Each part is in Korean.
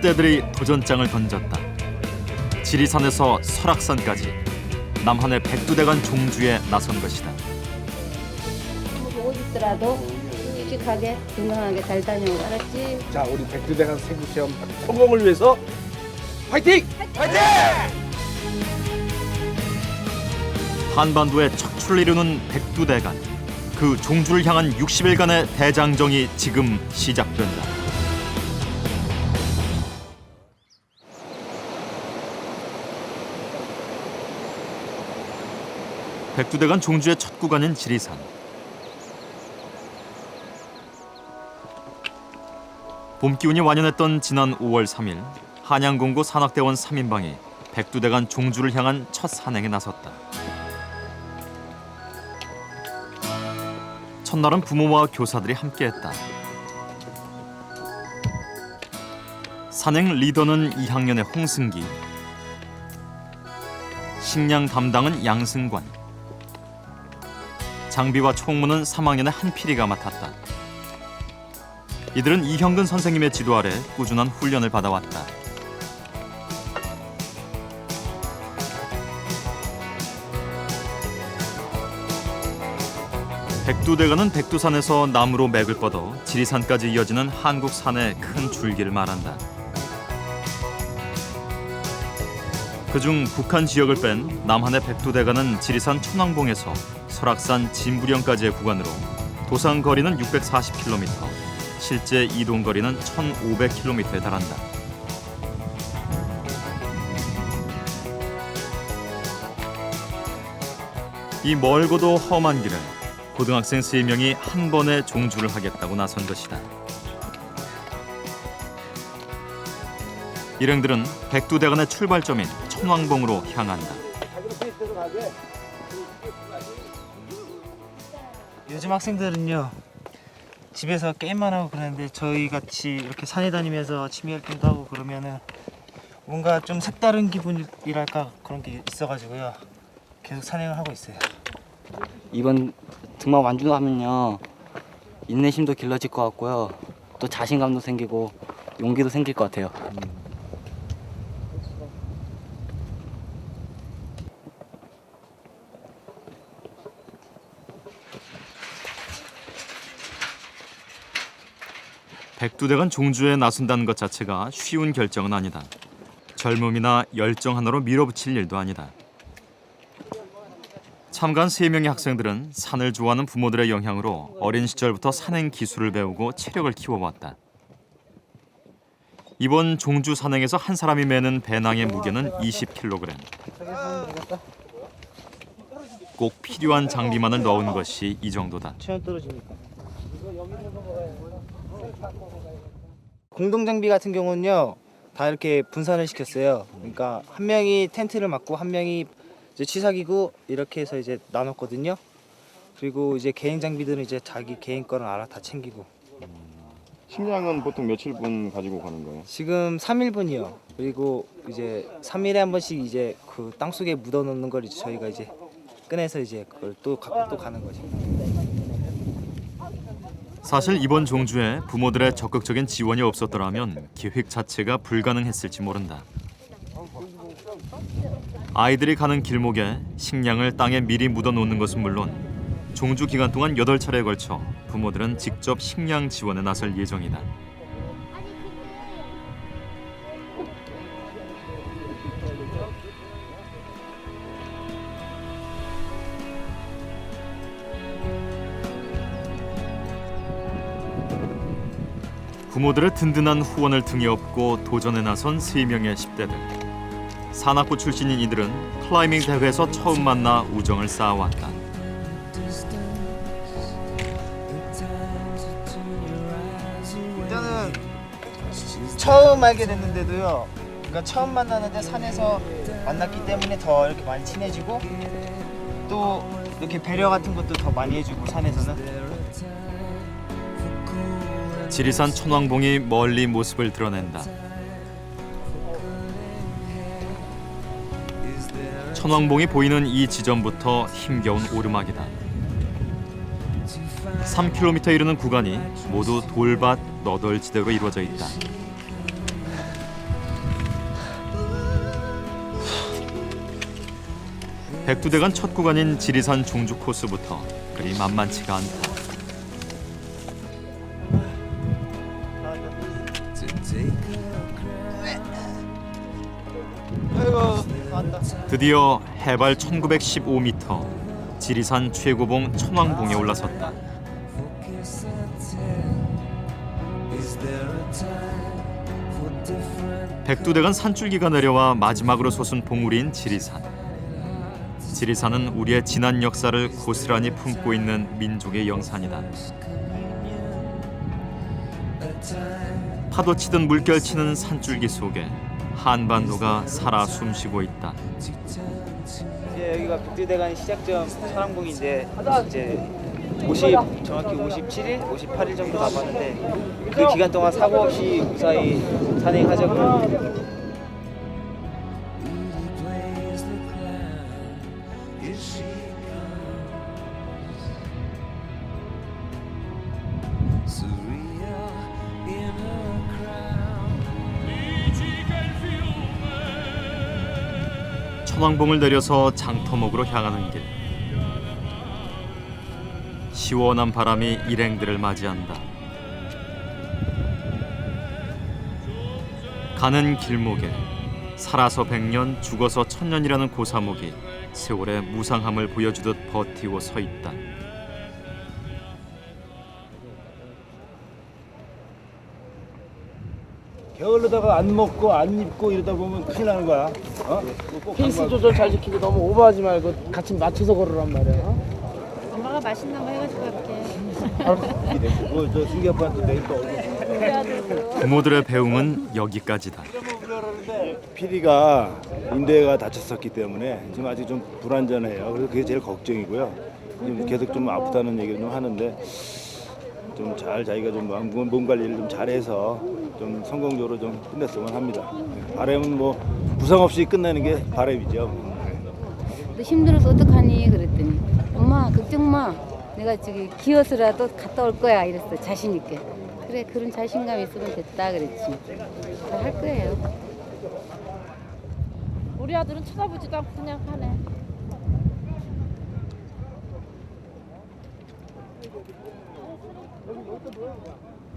10대들이 도전장을 던졌다. 지리산에서 설악산까지 남한의 백두대간 종주에 나선 것이다. 보고 싶더라도 씩씩하게 건강하게 잘 다녀오고 알았지? 자, 우리 백두대간 세부 체험 성공을 위해서 화이팅! 화이팅! 한반도의 척추를 이루는 백두대간, 그 종주를 향한 60일간의 대장정이 지금 시작된다. 백두대간 종주의 첫 구간인 지리산. 봄 기운이 완연했던 지난 5월 3일 한양공고 산악대원 3인방이 백두대간 종주를 향한 첫 산행에 나섰다. 첫날은 부모와 교사들이 함께했다. 산행 리더는 2학년의 홍승기, 식량 담당은 양승관, 장비와 총무는 3학년의 한필이가 맡았다. 이들은 이형근 선생님의 지도 아래 꾸준한 훈련을 받아왔다. 백두대간은 백두산에서 남으로 맥을 뻗어 지리산까지 이어지는 한국 산의 큰 줄기를 말한다. 그중 북한 지역을 뺀 남한의 백두대간은 지리산 천왕봉에서 설악산 진부령까지의 구간으로 도상 거리는 640km, 실제 이동 거리는 1,500km에 달한다. 이 멀고도 험한 길을 고등학생 3명이 한 번에 종주를 하겠다고 나선 것이다. 일행들은 백두대간의 출발점인 천왕봉으로 향한다. 요즘 학생들은요, 집에서 게임만 하고 그러는데 저희 같이 이렇게 산에 다니면서 취미 활동도 하고 그러면은 뭔가 좀 색다른 기분이랄까 그런 게 있어가지고요, 계속 산행을 하고 있어요. 이번 등반 완주를 하면요, 인내심도 길러질 것 같고요, 또 자신감도 생기고 용기도 생길 것 같아요. 백두대간 종주에 나선다는 것 자체가 쉬운 결정은 아니다. 젊음이나 열정 하나로 밀어붙일 일도 아니다. 참가한 3명의 학생들은 산을 좋아하는 부모들의 영향으로 어린 시절부터 산행 기술을 배우고 체력을 키워왔다. 이번 종주 산행에서 한 사람이 메는 배낭의 무게는 20kg. 꼭 필요한 장비만을 넣은 것이 이 정도다. 체온 떨어지니까. 공동 장비 같은 경우는요, 다 이렇게 분산을 시켰어요. 그러니까 한 명이 텐트를 맡고 한 명이 이제 취사기구 이렇게 해서 이제 나눴거든요. 그리고 이제 개인 장비들은 이제 자기 개인 거는 알아 다 챙기고. 식량은 보통 며칠 분 가지고 가는 거예요? 지금 3일분이요. 그리고 이제 3일에 한 번씩 이제 그 땅속에 묻어 놓는 걸 이제 저희가 이제 꺼내서 이제 그걸 또 갖고 또 가는 거죠. 사실 이번 종주에 부모들의 적극적인 지원이 없었더라면 계획 자체가 불가능했을지 모른다. 아이들이 가는 길목에 식량을 땅에 미리 묻어놓는 것은 물론 종주 기간 동안 8차례에 걸쳐 부모들은 직접 식량 지원에 나설 예정이다. 부모들의 든든한 후원을 등에 업고 도전에 나선 3명의 10대들. 산악부 출신인 이들은 클라이밍 대회에서 처음 만나 우정을 쌓아왔다. 저는 처음 알게 됐는데도요, 그러니까 처음 만나는데 산에서 만났기 때문에 더 이렇게 많이 친해지고 또 이렇게 배려 같은 것도 더 많이 해주고 산에서는. 지리산 천왕봉이 멀리 모습을 드러낸다. 천왕봉이 보이는 이 지점부터 힘겨운 오르막이다. 3km 이르는 구간이 모두 돌밭 너덜지대로 이루어져 있다. 백두대간 첫 구간인 지리산 종주 코스부터 그리 만만치가 않다. 드디어 해발 1915m 지리산 최고봉 천왕봉에 올라섰다. 백두대간 산줄기가 내려와 마지막으로 솟은 봉우리인 지리산. 지리산은 우리의 지난 역사를 고스란히 품고 있는 민족의 영산이다. 파도치듯 물결치는 산줄기 속에 한반도가 살아 숨쉬고 있다. 이제 여기가 백두대간 시작점 천왕봉인데 이제 정확히 57일, 58일 정도 남았는데 그 기간 동안 사고 없이 무사히 산행하자고. 천왕봉을 내려서 장터목으로 향하는 길. 시원한 바람이 일행들을 맞이한다. 가는 길목에 살아서 100년, 죽어서 1000년이라는 고사목이 세월의 무상함을 보여주듯 버티고 서 있다. 게을르다가 안 먹고 안 입고 이러다 보면 큰일 나는 거야. 페이스 조절 잘 지키고 너무 오버하지 말고 같이 맞춰서 걸으란 말이야. 엄마가 맛있는 거 해가지고 이렇게. 저 승기 아빠한테 내일 또 얼굴. 부모들의 배웅은 여기까지다. 피리가 인대가 다쳤었기 때문에 지금 아직 좀 불안전해요. 그래서 그게 제일 걱정이고요. 지금 계속 좀 아프다는 얘기를 좀 하는데 좀 잘 자기가 좀 몸 관리를 좀 잘해서 좀 성공적으로 좀 끝냈으면 합니다. 바람은 뭐 부상 없이 끝내는 게 바람이죠. 너 힘들어서 어떡하니 그랬더니 엄마 걱정 마. 내가 저기 기어서라도 갔다 올 거야 이랬어 자신 있게. 그래 그런 자신감 있으면 됐다 그랬지. 잘 할 거예요. 우리 아들은 쳐다보지도 않고 그냥 하네.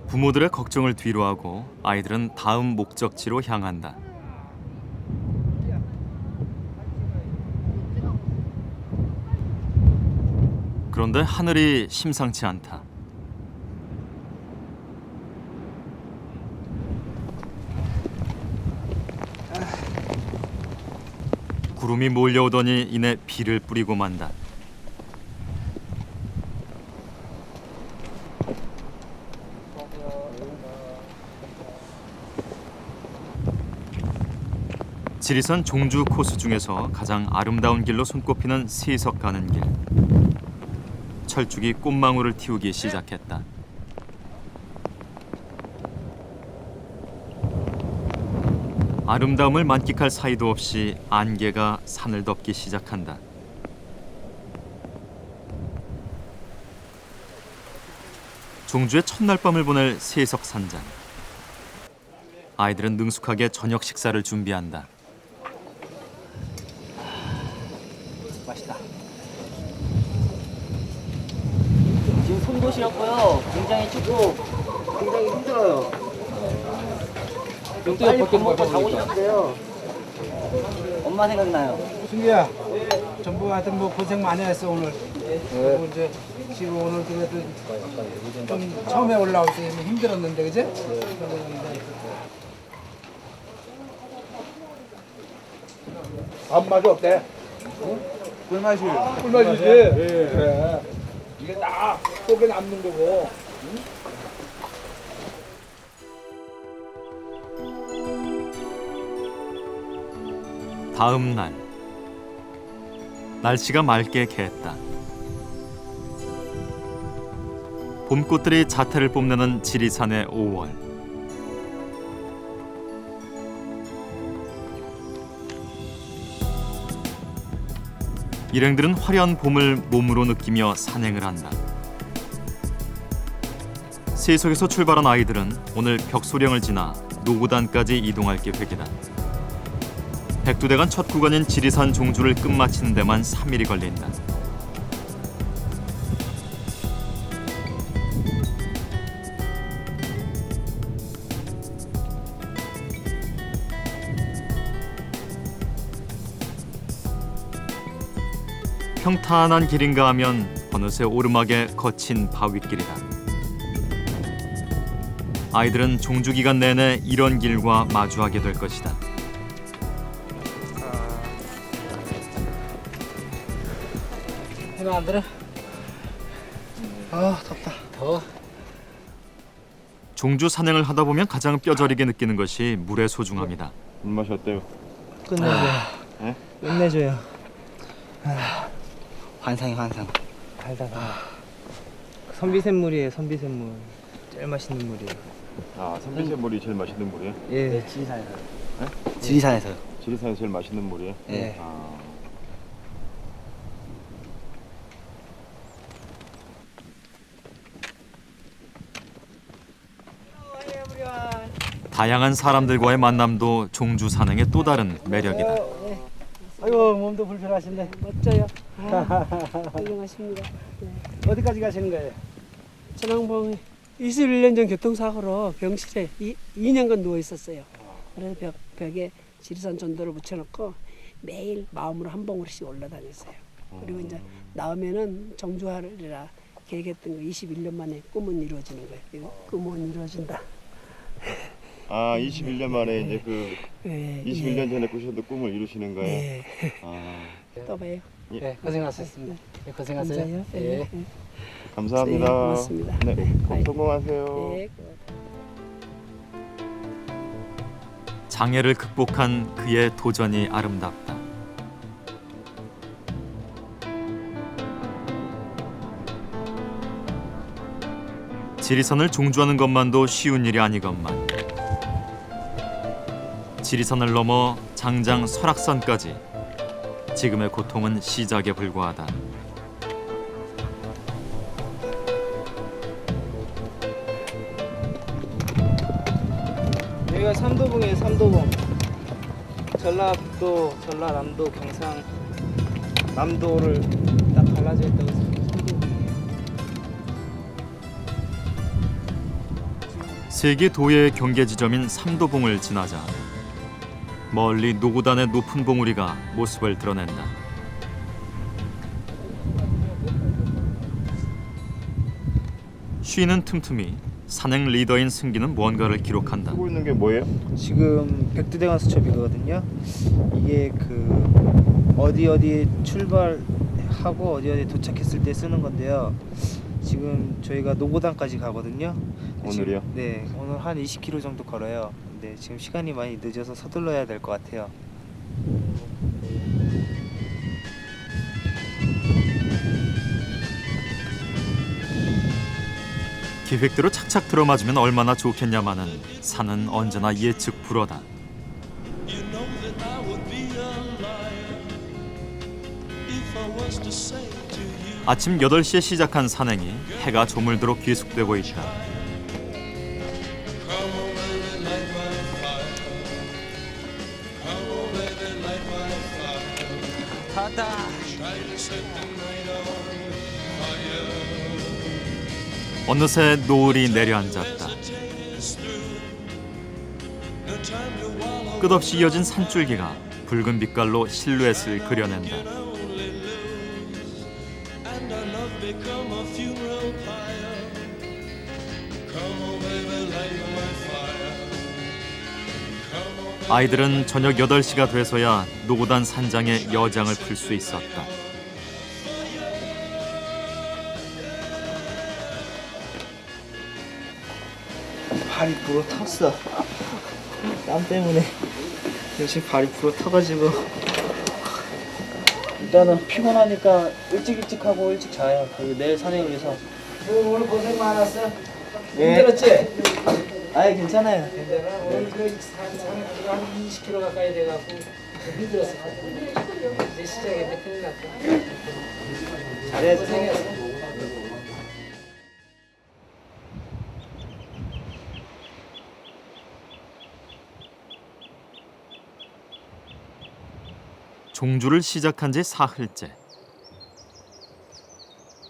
부모들의 걱정을 뒤로하고 아이들은 다음 목적지로 향한다. 그런데 하늘이 심상치 않다. 구름이 몰려오더니 이내 비를 뿌리고 만다. 지리산 종주 코스 중에서 가장 아름다운 길로 손꼽히는 세석 가는 길. 철쭉이 꽃망울을 틔우기 시작했다. 아름다움을 만끽할 사이도 없이 안개가 산을 덮기 시작한다. 종주의 첫날 밤을 보낼 세석 산장. 아이들은 능숙하게 저녁 식사를 준비한다. 맛있다. 지금 손도시였고요. 굉장히 춥고 굉장히 힘들어요. 좀 빨리 밥 먹고 자고 싶은데요. 엄마 생각나요. 승기야, 전부 하여튼 뭐 고생 많이 했어 오늘. 그리고 이제 지금 오늘 그래도 좀 처음에 올라올 때 힘들었는데 그지? 밥 맛이 어때? 꿀맛이. 꿀맛이지? 그래. 이게 딱 속에 남는 거고. 다음 날 날씨가 맑게 개했다. 봄꽃들이 자태를 뽐내는 지리산의 5월. 일행들은 화려한 봄을 몸으로 느끼며 산행을 한다. 세석에서 출발한 아이들은 오늘 벽소령을 지나 노고단까지 이동할 계획이다. 백두대간 첫 구간인 지리산 종주를 끝마치는 데만 3일이 걸린다. 평탄한 길인가 하면 어느새 오르막에 거친 바위길이다. 아이들은 종주 기간 내내 이런 길과 마주하게 될 것이다. 해면 안 들어? 아 덥다. 더워. 종주 산행을 하다 보면 가장 뼈저리게 느끼는 것이 물의 소중함이다. 물맛이 어때요? 끝내줘요. 네? 끝내줘요. 환상이 환상. 달달하. 선비샘물이에요. 선비샘물. 제일 맛있는 물이에요. 아, 선비새 물이 제일 맛있는 물이에요? 예. 지리산에서요. 지리산에서 제일 맛있는 물이에요? 예. 아. 다양한 사람들과의 만남도 종주 산행의 또 다른 매력이다. 아이고 몸도 불편하신데 멋져요. 훌륭하십니다. 어디까지 가시는 거예요? 전항봉 21년 전 교통사고로 병실에 2년간 누워 있었어요. 그래서 벽에 지리산 전도를 붙여놓고 매일 마음으로 한 봉우리씩 올라다녔어요. 그리고 이제 나오면은 정주하리라 계획했던 거 21년 만에 꿈은 이루어지는 거예요. 꿈은 이루어진다. 아, 21년 만에 이제 그 예, 21년 전에 꾸셨던 꿈을 이루시는 거예요? 예. 아. 또 봐요. 네, 고생하셨습니다. 네, 고생하세요. 감사해요. 예. 감사합니다. 네, 고맙습니다. 네, 네. 성공하세요. 예. 장애를 극복한 그의 도전이 아름답다. 지리산을 종주하는 것만도 쉬운 일이 아니건만 지리산을 넘어 장장 설악산까지 지금의 고통은 시작에 불과하다. 여기가 삼도봉이에요. 삼도봉. 전라북도, 전라남도, 경상, 남도를 딱 갈라져 있다고 해서 삼도봉이에요. 세계 도예의 경계 지점인 삼도봉을 지나자 멀리 노고단의 높은 봉우리가 모습을 드러낸다. 쉬는 틈틈이 산행 리더인 승기는 뭔가를 기록한다. 쓰고 있는 게 뭐예요? 지금 백두대간 수첩이거든요. 이게 그 어디 출발하고 어디 도착했을 때 쓰는 건데요. 지금 저희가 노고단까지 가거든요. 오늘이요? 지금, 네, 오늘 한 20km 정도 걸어요. 근데 지금 시간이 많이 늦어서 서둘러야 될 것 같아요. 기획대로 착착 들어맞으면 얼마나 좋겠냐마는 산은 언제나 예측 불허다. 아침 8시에 시작한 산행이 해가 저물도록 계속되고 있다. 어느새 노을이 내려앉았다. 끝없이 이어진 산줄기가 붉은 빛깔로 실루엣을 그려낸다. 아이들은 저녁 8시가 돼서야 노고단 산장에 여장을 풀 수 있었다. 발이 불어 탔어. 땀 때문에 역시 발이 불어 타가지고 일단은 피곤하니까 일찍 하고 일찍 자요. 그리고 내일 산행을 위해서. 오늘 고생 많았어. 네. 힘들었지? 아예 괜찮아요. 오늘 그 산에 한 20km 가까이 돼갖고 힘들었어. 이제 시작했는데 큰일 났다. 잘해야지. 고생했어. 종주를 시작한 지 사흘째.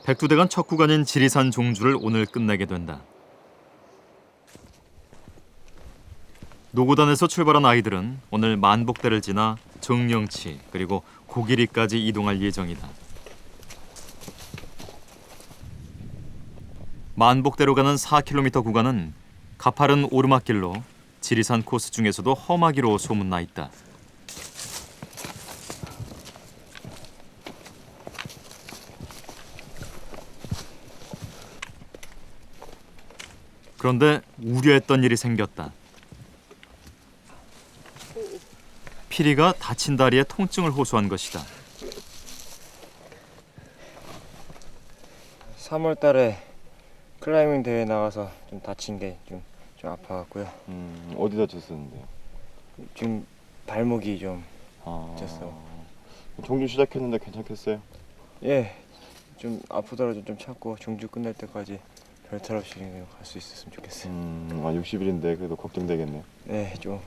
백두대간 첫 구간인 지리산 종주를 오늘 끝내게 된다. 노고단에서 출발한 아이들은 오늘 만복대를 지나 정령치 그리고 고길이까지 이동할 예정이다. 만복대로 가는 4km 구간은 가파른 오르막길로 지리산 코스 중에서도 험하기로 소문나 있다. 그런데 우려했던 일이 생겼다. 피리가 다친 다리에 통증을 호소한 것이다. 3월 달에 클라이밍 대회 나가서 좀 다친 게 좀 아파갖고요. 어디 다쳤었는데요? 지금 발목이 좀 다쳤어. 종주 시작했는데 괜찮겠어요? 예, 좀 아프더라도 좀 참고 종주 끝날 때까지 별탈 없이 갈 수 있었으면 좋겠어요. 60일인데 그래도 걱정되겠네요. 네, 조금.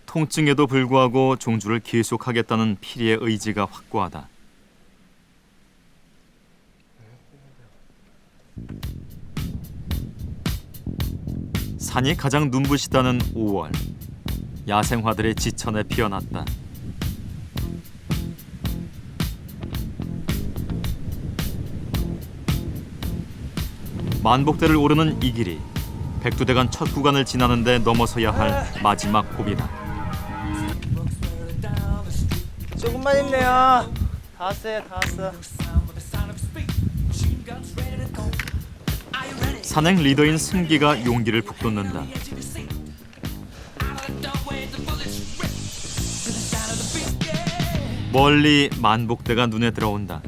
통증에도 불구하고 종주를 계속하겠다는 피리의 의지가 확고하다. 산이 가장 눈부시다는 5월. 야생화들의 지천에 피어났다. 만복대를 오르는 이 길이 백두대간 첫 구간을 지나는데 넘어서야 할 마지막 고비다. 조금만 힘내요. 다 왔어요. 다 왔어. 산행 리더인 승기가 용기를 북돋는다. 멀리 만복대가 눈에 들어온다.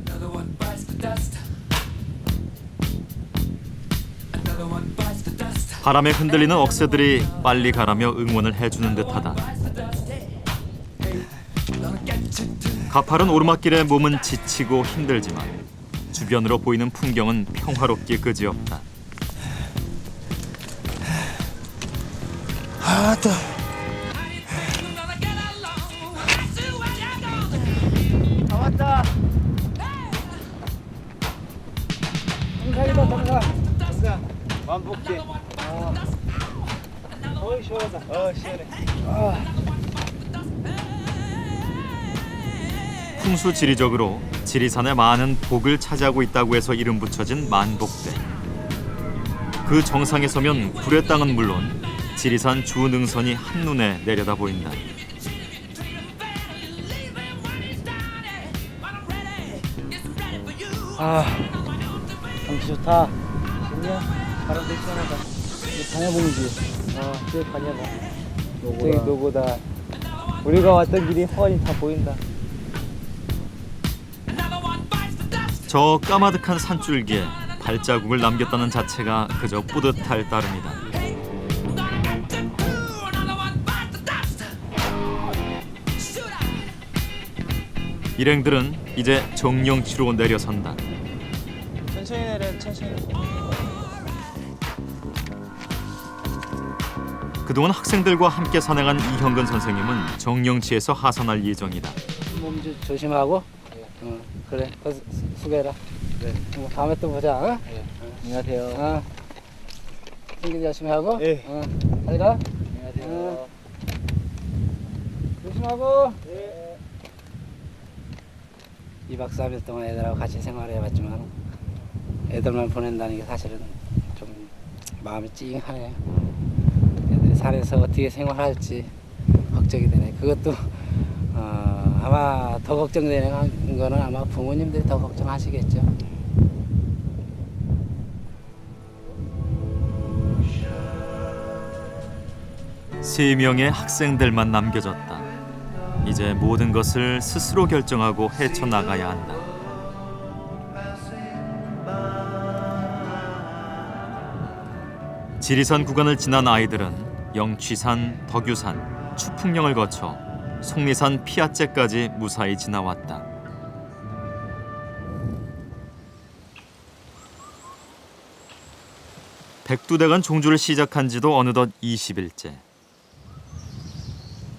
바람에 흔들리는 억새들이 빨리 가라며 응원을 해주는 듯하다. 가파른 오르막길에 몸은 지치고 힘들지만 주변으로 보이는 풍경은 평화롭기 그지없다. 또. 다 왔다. 동상이다. 만복대. 시원하다. 시원해. 풍수 지리적으로 지리산에 많은 복을 차지하고 있다고 해서 이름 붙여진 만복대. 그 정상에 서면 구례 땅은 물론 지리산 주 능선이 한눈에 내려다 보인다. 경치 좋다. 좋냐? 바람도 시원하다. 다녀보는지. 저기 다녀봐. 저기 노고다. 우리가 왔던 길이 훤히 다 보인다. 저 까마득한 산줄기에 발자국을 남겼다는 자체가 그저 뿌듯할 따름이다. 일행들은 이제 정령치로 내려선다. 천천히 내려. 천천히. 그동안 학생들과 함께 산행한 이형근 선생님은 정령치에서 하산할 예정이다. 몸 좀 조심하고. 그래. 수고해라. 네. 다음에 또 보자. 안녕하세요. 생기도 열심히 하고. 예. 잘 가. 안녕하세요. 조심하고. 2박 3일 동안 애들하고 같이 생활해봤지만 애들만 보낸다는 게 사실은 좀 마음이 찡하네. 애들이 산에서 어떻게 생활할지 걱정이 되네. 그것도 아마 더 걱정되는 거는 아마 부모님들이 더 걱정하시겠죠. 세 명의 학생들만 남겨졌다. 이제 모든 것을 스스로 결정하고 헤쳐나가야 한다. 지리산 구간을 지난 아이들은 영취산, 덕유산, 추풍령을 거쳐 속리산 피아째까지 무사히 지나왔다. 백두대간 종주를 시작한 지도 어느덧 20일째.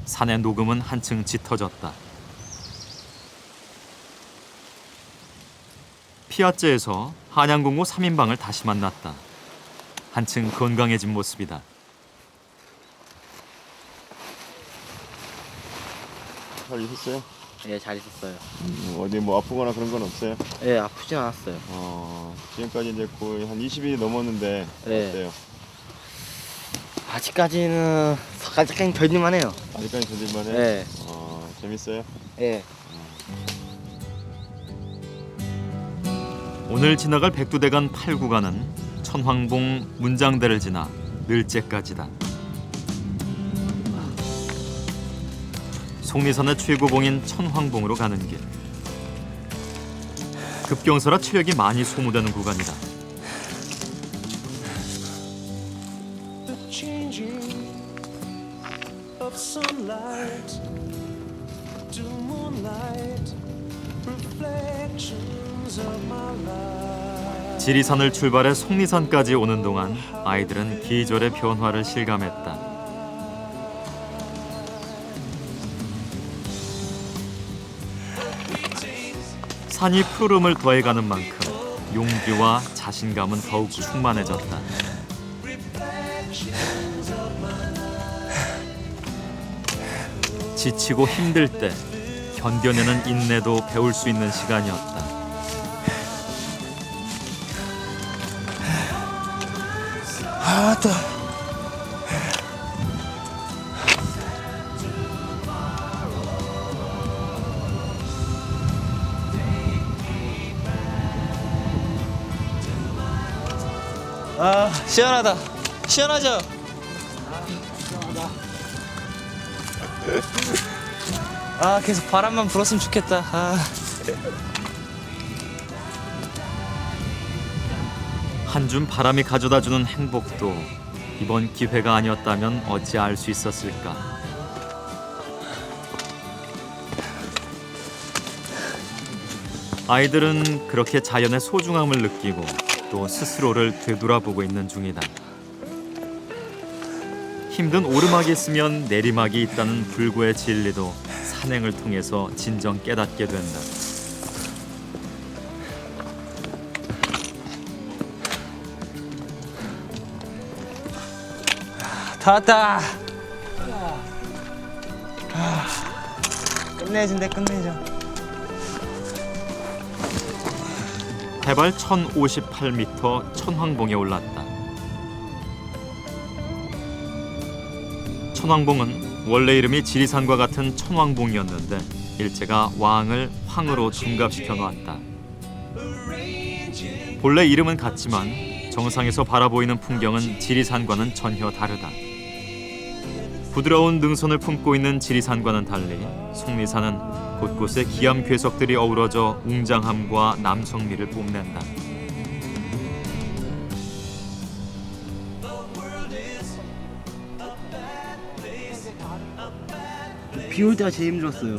산의 녹음은 한층 짙어졌다. 피아츠에서 한양공고 3인방을 다시 만났다. 한층 건강해진 모습이다. 잘 있었어요? 예, 잘 있었어요. 어디 뭐 아프거나 그런 건 없어요? 예, 아프진 않았어요. 지금까지 이제 거의 한 20일이 넘었는데 네. 어때요? 아직까지는 견딜만 해요. 아직까지 견딜만 해? 예. 재밌어요? 예. 오늘 지나갈 백두대간 8구간은 천황봉 문장대를 지나 늘제까지다. 속리산의 최고봉인 천황봉으로 가는 길. 급경사라 체력이 많이 소모되는 구간이다. 지리산을 출발해 속리산까지 오는 동안 아이들은 계절의 변화를 실감했다. 산이 푸름을 더해가는 만큼 용기와 자신감은 더욱 충만해졌다. 지치고 힘들 때 견뎌내는 인내도 배울 수 있는 시간이었다. 시원하다. 시원하죠? 계속 바람만 불었으면 좋겠다. 한 줌 바람이 가져다주는 행복도 이번 기회가 아니었다면 어찌 알 수 있었을까. 아이들은 그렇게 자연의 소중함을 느끼고 또 스스로를 되돌아보고 있는 중이다. 힘든 오르막이 있으면 내리막이 있다는 불교의 진리도 산행을 통해서 진정 깨닫게 된다. 다 왔다. 끝내준대, 끝내줘. 해발 1058m 천황봉에 올랐다. 천황봉은 원래 이름이 지리산과 같은 천왕봉이었는데 일제가 왕을 황으로 둔갑시켜 놓았다. 본래 이름은 같지만 정상에서 바라보이는 풍경은 지리산과는 전혀 다르다. 부드러운 능선을 품고 있는 지리산과는 달리 속리산은 곳곳에 기암 괴석들이 어우러져 웅장함과 남성미를 뽐낸다. 비 올 때가 제일 힘들었어요.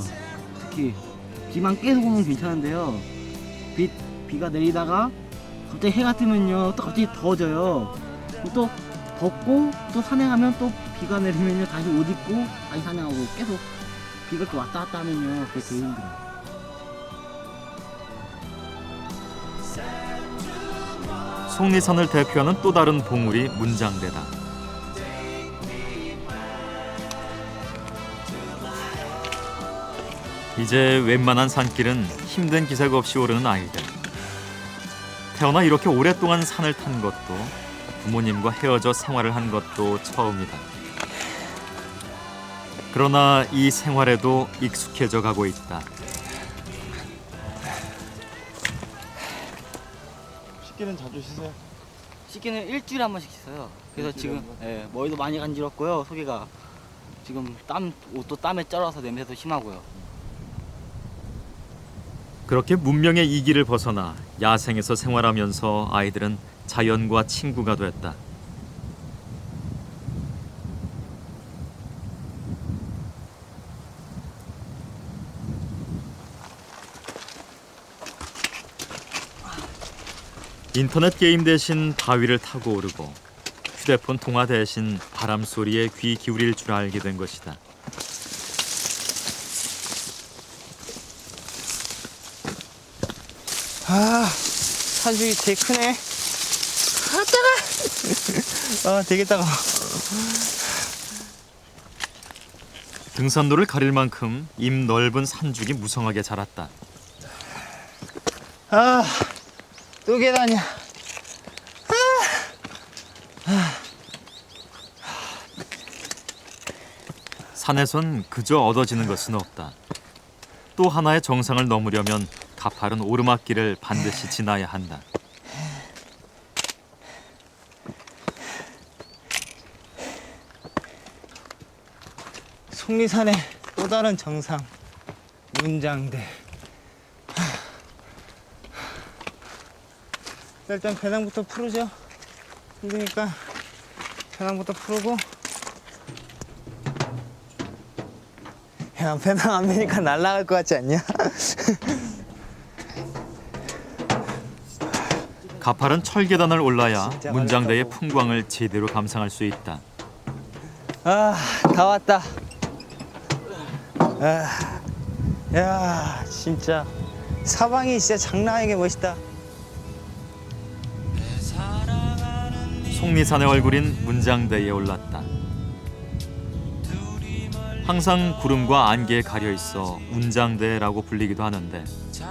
특히 비만 계속 오면 괜찮은데요. 비가 내리다가 갑자기 해가 뜨면요, 또 갑자기 더워져요. 또 덥고 또 산행하면 또 비가 내리면요, 다시 옷 입고 다시 산행하고 계속 비가 또 왔다 갔다 하면요, 그게 제일 힘들어요. 속리산을 대표하는 또 다른 봉우리 문장대다. 이제 웬만한 산길은 힘든 기색 없이 오르는 아이들. 태어나 이렇게 오랫동안 산을 탄 것도 부모님과 헤어져 생활을 한 것도 처음이다. 그러나 이 생활에도 익숙해져 가고 있다. 씻기는 자주 씻어요? 씻기는 일주일에 한 번씩 씻어요. 그래서 지금 머리도 많이 간지럽고요. 속이가 지금 옷도 땀에 쩔어서 냄새도 심하고요. 그렇게 문명의 이기를 벗어나 야생에서 생활하면서 아이들은 자연과 친구가 됐다. 인터넷 게임 대신 바위를 타고 오르고 휴대폰 통화 대신 바람 소리에 귀 기울일 줄 알게 된 것이다. 아, 산중이 되게 크네. 아, 따가. 아, 되게 따가. 등산로를 가릴 만큼 입 넓은 산죽이 무성하게 자랐다. 아, 또 계단이야. 산에선 그저 얻어지는 것은 없다. 또 하나의 정상을 넘으려면 가파른 오르막길을 반드시 지나야 한다. 속리산의 또 다른 정상, 문장대. 일단 배낭부터 풀으죠. 힘드니까 배낭부터 풀고. 야, 배낭 안 매니까 날아갈 것 같지 않냐? 가파른 철계단을 올라야 문장대의 풍광을 제대로 감상할 수 있다. 아, 다 왔다. 아, 야, 진짜 사방이 진짜 장난 아니게 멋있다. 속리산의 얼굴인 문장대에 올랐다. 항상 구름과 안개에 가려 있어 운장대라고 불리기도 하는데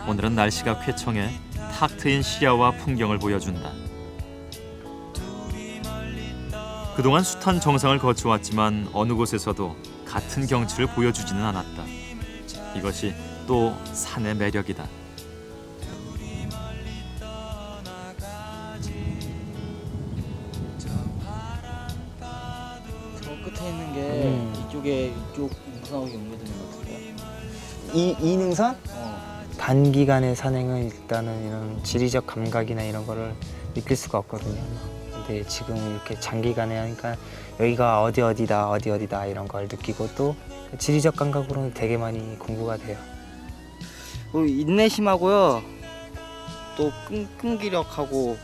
오늘은 날씨가 쾌청해 탁 트인 시야와 풍경을 보여준다. 그동안 숱한 정상을 거쳐왔지만 어느 곳에서도 같은 경치를 보여주지는 않았다. 이것이 또 산의 매력이다. 저 끝에 있는 게 이쪽에 이쪽 능선하고 연결되는 것 같은데요? 이 능선? 어. 단기간의 산행은 일단은 이런 지리적 감각이나 이런 거를 느낄 수가 없거든요. 근데 지금 이렇게 장기간에 하니까 여기가 어디다 이런 걸 느끼고 또 지리적 감각으로는 되게 많이 공부가 돼요. 인내심하고요. 또 끈기력하고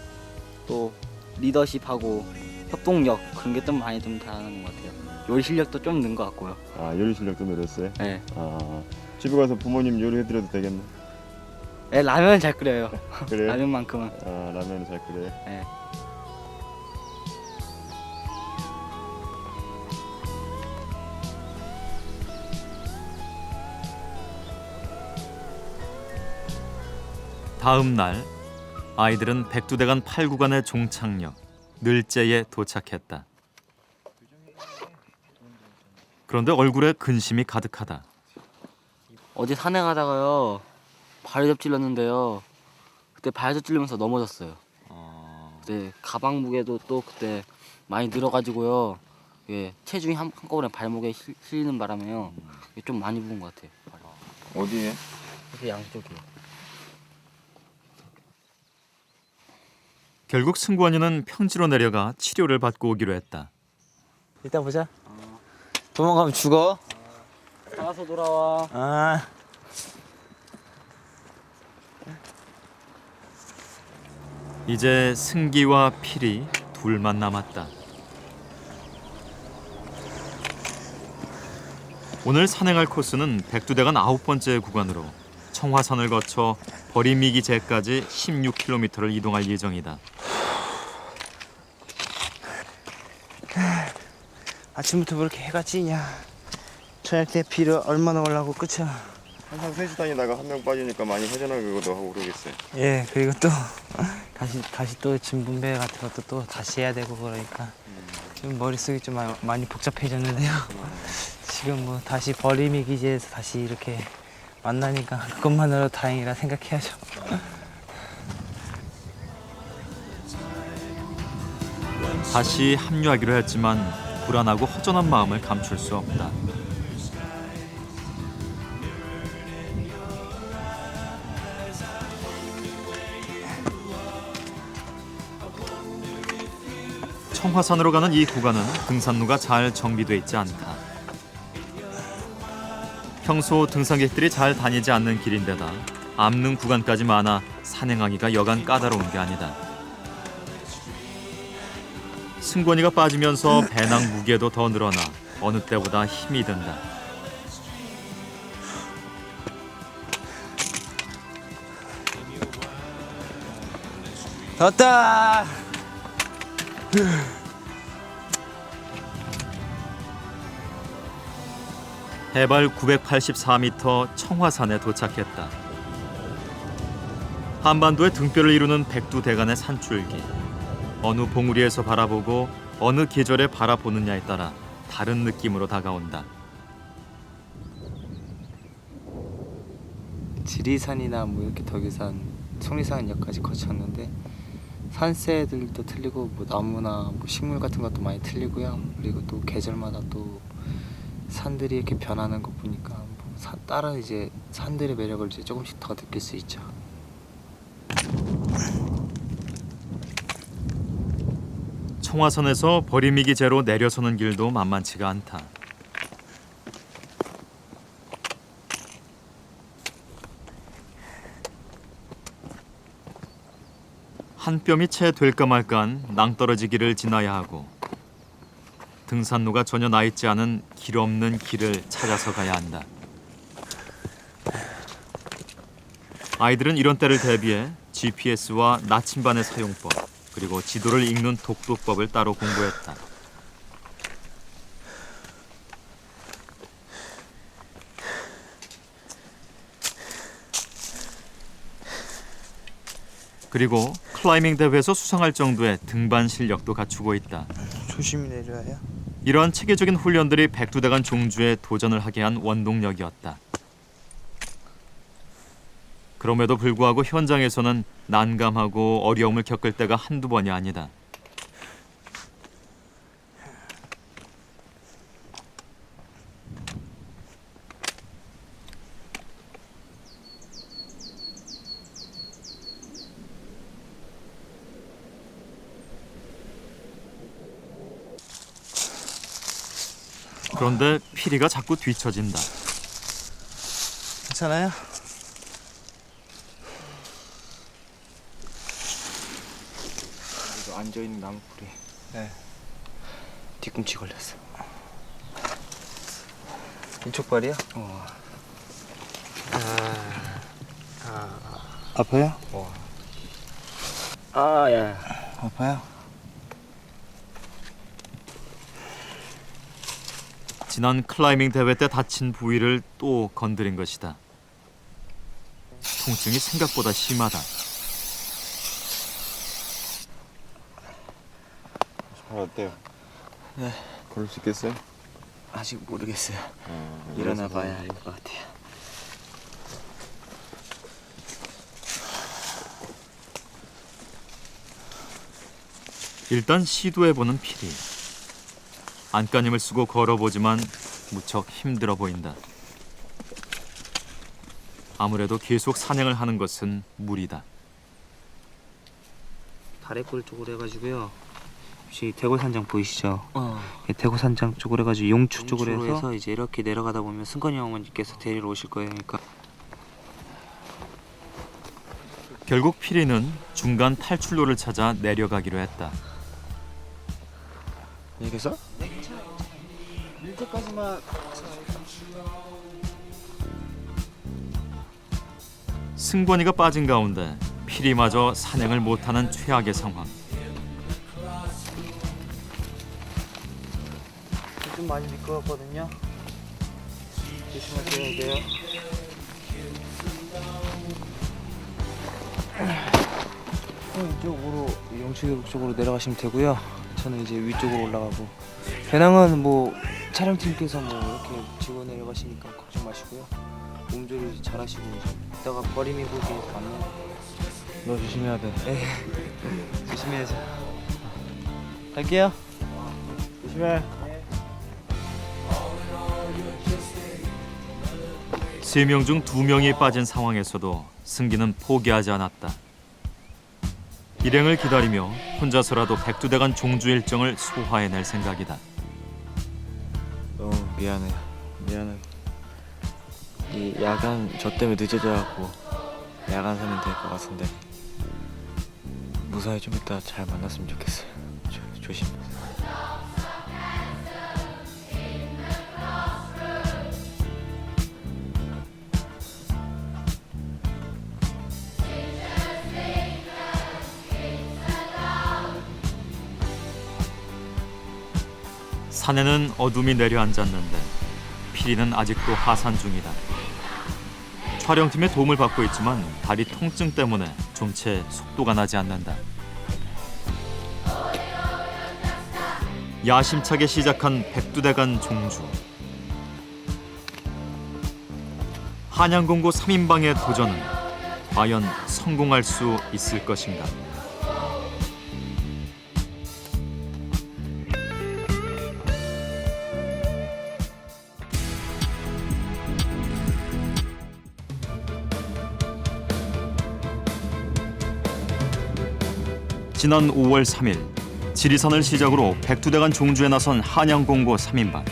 또 리더십하고 협동력 그런 게 좀 많이 좀 달하는 것 같아요. 요리 실력도 좀 는 것 같고요. 아, 요리 실력도 늘었어요? 네. 아, 집에 가서 부모님 요리해드려도 되겠네. 네, 라면은 잘 끓여요. 그래요? 라면만큼은. 아, 라면은 잘 끓여요? 네. 다음 날 아이들은 백두대간 8구간의 종착역 늘제에 도착했다. 그런데 얼굴에 근심이 가득하다. 어제 산행하다가요 발을 접질렀는데요. 그때 발 접질리면서 넘어졌어요. 그때 가방 무게도 또 그때 많이 늘어가지고요. 예, 체중이 한꺼번에 발목에 실리는 바람에요. 좀 많이 부은 것 같아요. 어디에? 이렇게 양쪽이요. 결국 승관이는 평지로 내려가 치료를 받고 오기로 했다. 이따 보자. 도망가면 죽어. 나가서 돌아와. 아. 이제 승기와 필이 둘만 남았다. 오늘 산행할 코스는 백두대간 9번째 구간으로 청화산을 거쳐 버리미기제까지 16km를 이동할 예정이다. 아침부터 왜 이렇게 해가 찌냐. 저녁 때 비를 얼마나 올라고 끝이야. 항상 셋이 다니다가 한 명 빠지니까 많이 허전하기도 하고 그러겠어요. 예, 그리고 또 다시 또 짐 분배 같은 것도 또 다시 해야 되고 그러니까 좀 머릿속이 좀 많이 복잡해졌는데요. 지금 뭐 다시 버리미 기지에서 다시 이렇게 만나니까 그것만으로 다행이라 생각해야죠. 다시 합류하기로 했지만 불안하고 허전한 마음을 감출 수 없다. 청화산으로 가는 이 구간은 등산로가 잘 정비돼 있지 않다. 평소 등산객들이 잘 다니지 않는 길인데다 암릉 구간까지 많아 산행하기가 여간 까다로운 게 아니다. 승권이가 빠지면서 배낭 무게도 더 늘어나 어느 때보다 힘이 든다. 왔다. 해발 984m 청화산에 도착했다. 한반도의 등뼈를 이루는 백두대간의 산줄기. 어느 봉우리에서 바라보고 어느 계절에 바라보느냐에 따라 다른 느낌으로 다가온다. 지리산이나 뭐 이렇게 덕유산, 속리산역까지 거쳤는데 산세들도 틀리고 뭐 나무나 뭐 식물 같은 것도 많이 틀리고요. 그리고 또 계절마다 또 산들이 이렇게 변하는 거 보니까 뭐 다른 이제 산들의 매력을 이제 조금씩 더 느낄 수 있죠. 청화선에서 버리미기 제로 내려서는 길도 만만치가 않다. 한 뼘이 채 될까 말까한 낭떠러지길을 지나야 하고 등산로가 전혀 나 있지 않은 길 없는 길을 찾아서 가야 한다. 아이들은 이런 때를 대비해 GPS와 나침반의 사용법 그리고 지도를 읽는 독도법을 따로 공부했다. 그리고 클라이밍 대회에서 수상할 정도의 등반 실력도 갖추고 있다. 조심히 내려야 해요. 이러한 체계적인 훈련들이 백두대간 종주에 도전을 하게 한 원동력이었다. 그럼에도 불구하고 현장에서는 난감하고 어려움을 겪을 때가 한두 번이 아니다. 그런데 피리가 자꾸 뒤처진다. 괜찮아요? 이거 앉아있는 나무뿌리. 네. 뒤꿈치 걸렸어. 왼쪽 발이요? 아파요? 야. 아파요? 지난 클라이밍 대회 때 다친 부위를 또 건드린 것이다. 통증이 생각보다 심하다. 발 어때요? 네. 걸을 수 있겠어요? 아직 모르겠어요. 일어나 봐야 알 것 같아요. 일단 시도해보는 피리. 안간힘을 쓰고 걸어보지만 무척 힘들어 보인다. 아무래도 계속 산행을 하는 것은 무리다. 다래골 쪽으로 해가지고요. 혹시 대골산장 보이시죠? 대골산장 쪽으로 해가지고 용추 쪽으로 해서 이제 이렇게 내려가다 보면 승건이 형님께서 데리러 오실 거예요. 그러니까 결국 피리는 중간 탈출로를 찾아 내려가기로 했다. 여기서? 밀대까지만. 승권이가 빠진 가운데 피리마저 산행을 못하는 최악의 상황. 좀 많이 미끄럽거든요. 조심하셔야 돼요. 이쪽으로 용추계곡 쪽으로 내려가시면 되고요. 저는 이제 위쪽으로 올라가고 배낭은 뭐 촬영팀께서 뭐 이렇게 지고 내려가시니까 걱정 마시고요. 몸조리 잘하시고 이따가 버림이 보기 맞네. 너 조심해야 돼. 네. 조심해야죠. 갈게요. 조심해. 세 명 중 2명이 빠진 상황에서도 승기는 포기하지 않았다. 일행을 기다리며 혼자서라도 백두대간 종주 일정을 소화해낼 생각이다. 너무 미안해. 이 야간 저 때문에 늦어져갖고 야간 사면 될 것 같은데 무사히 좀 이따 잘 만났으면 좋겠어요. 조심. 산에는 어둠이 내려앉았는데 피리는 아직도 하산 중이다. 촬영팀의 도움을 받고 있지만 다리 통증 때문에 좀채 속도가 나지 않는다. 야심차게 시작한 백두대간 종주. 한양공고 3인방의 도전은 과연 성공할 수 있을 것인가? 지난 5월 3일 지리산을 시작으로 백두대간 종주에 나선 한양공고 3인방.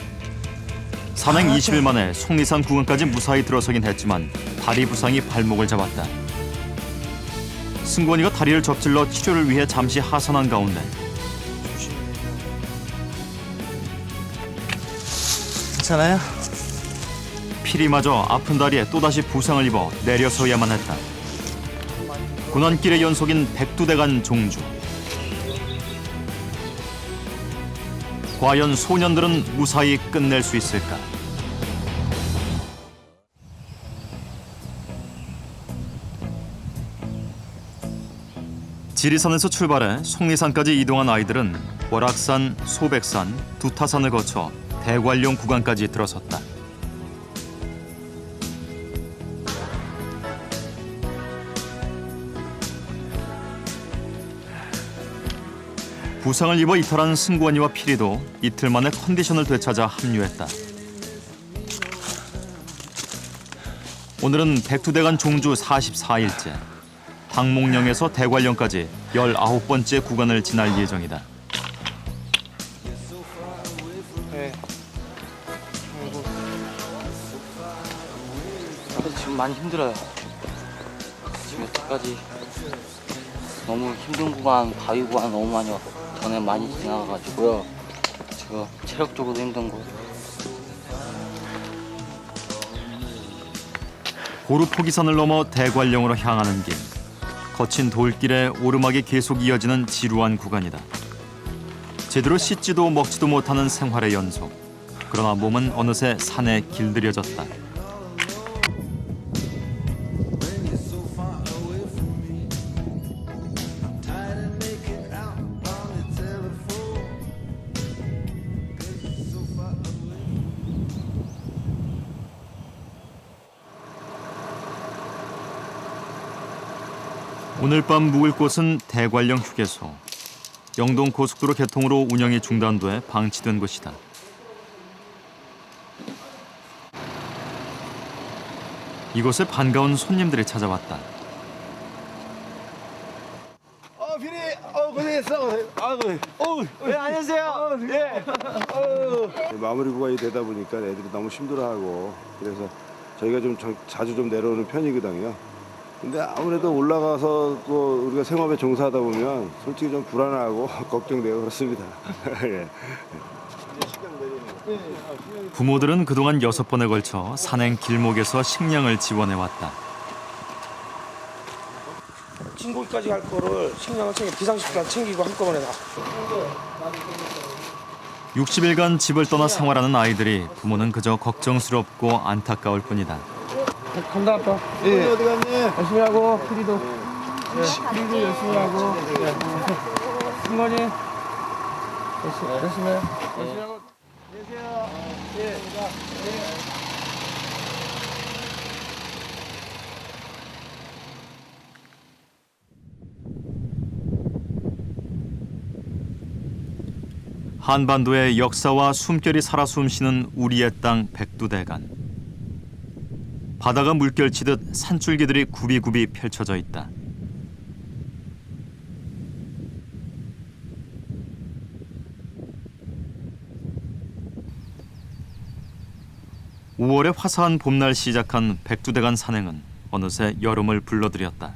산행 20일 만에 속리산 구간까지 무사히 들어서긴 했지만 다리 부상이 발목을 잡았다. 승권이가 다리를 접질러 치료를 위해 잠시 하산한 가운데 괜찮아요? 피리마저 아픈 다리에 또다시 부상을 입어 내려서야만 했다. 고난길의 연속인 백두대간 종주. 과연 소년들은 무사히 끝낼 수 있을까? 지리산에서 출발해 속리산까지 이동한 아이들은 월악산, 소백산, 두타산을 거쳐 대관령 구간까지 들어섰다. 부상을 입어 이탈한 승권이와 피리도 이틀 만에 컨디션을 되찾아 합류했다. 오늘은 백두대간 종주 44일째. 당목령에서 대관령까지 19번째 구간을 지날 예정이다. 네. 지금 많이 힘들어요. 지금 여태까지 너무 힘든 구간, 바위 구간 너무 전에 많이 지나가가지고요. 지금 체력적으로 힘든 거. 고루포기산을 넘어 대관령으로 향하는 길. 거친 돌길에 오르막이 계속 이어지는 지루한 구간이다. 제대로 씻지도 먹지도 못하는 생활의 연속. 그러나 몸은 어느새 산에 길들여졌다. 오늘 밤 묵을 곳은 대관령 휴게소. 영동 고속도로 개통으로 운영이 중단돼 방치된 곳이다. 이곳에 반가운 손님들이 찾아왔다. 피리, 고생했어. 네, 안녕하세요. 네. 마무리 구간이 되다 보니까 애들이 너무 힘들어하고 그래서 저희가 좀 자주 좀 내려오는 편이거든요. 근데 아무래도 올라가서 또 우리가 생업에 종사하다 보면 솔직히 좀 불안하고 걱정되고 그렇습니다. 예. 부모들은 그동안 6번에 걸쳐 산행 길목에서 식량을 지원해왔다. 진공까지 갈 거를 식량을 비상식단 챙기고 한꺼번에 다. 60일간 집을 떠나 생활하는 아이들이 부모는 그저 걱정스럽고 안타까울 뿐이다. 간다 아빠. 예. 어디 갔니? 열심히 하고 피리도. 피리도 열심히 하고. 승건이 열심히 해. 열심히 하고. 안녕하세요. 예. 한반도의 역사와 숨결이 살아 숨쉬는 우리의 땅 백두대간. 바다가 물결치듯 산줄기들이 굽이굽이 펼쳐져 있다. (5월의) 화사한 봄날 시작한 백두대간 산행은 어느새 여름을 불러들였다.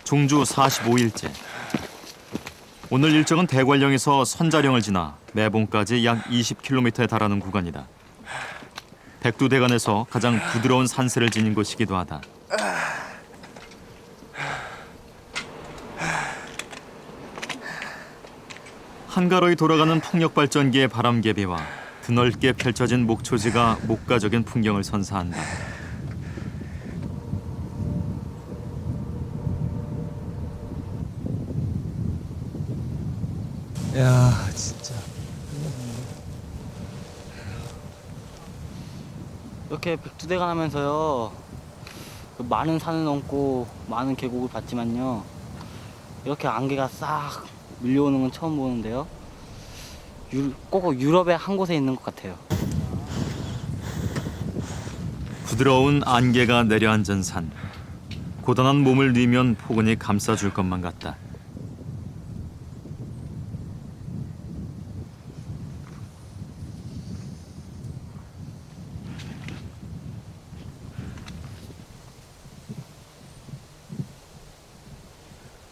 종주 45일째. 오늘 일정은 대관령에서 선자령을 지나 매봉까지 약 20km에 달하는 구간이다. 백두대간에서 가장 부드러운 산세를 지닌 곳이기도 하다. 한가로이 돌아가는 풍력발전기의 바람개비와 드넓게 펼쳐진 목초지가 목가적인 풍경을 선사한다. 야, 진짜. 이렇게 백두대간 하면서요, 그 많은 산을 넘고 많은 계곡을 봤지만요, 이렇게 안개가 싹 밀려오는 건 처음 보는데요. 꼭 유럽의 한 곳에 있는 것 같아요. 부드러운 안개가 내려앉은 산. 고단한 몸을 뉘면 포근히 감싸줄 것만 같다.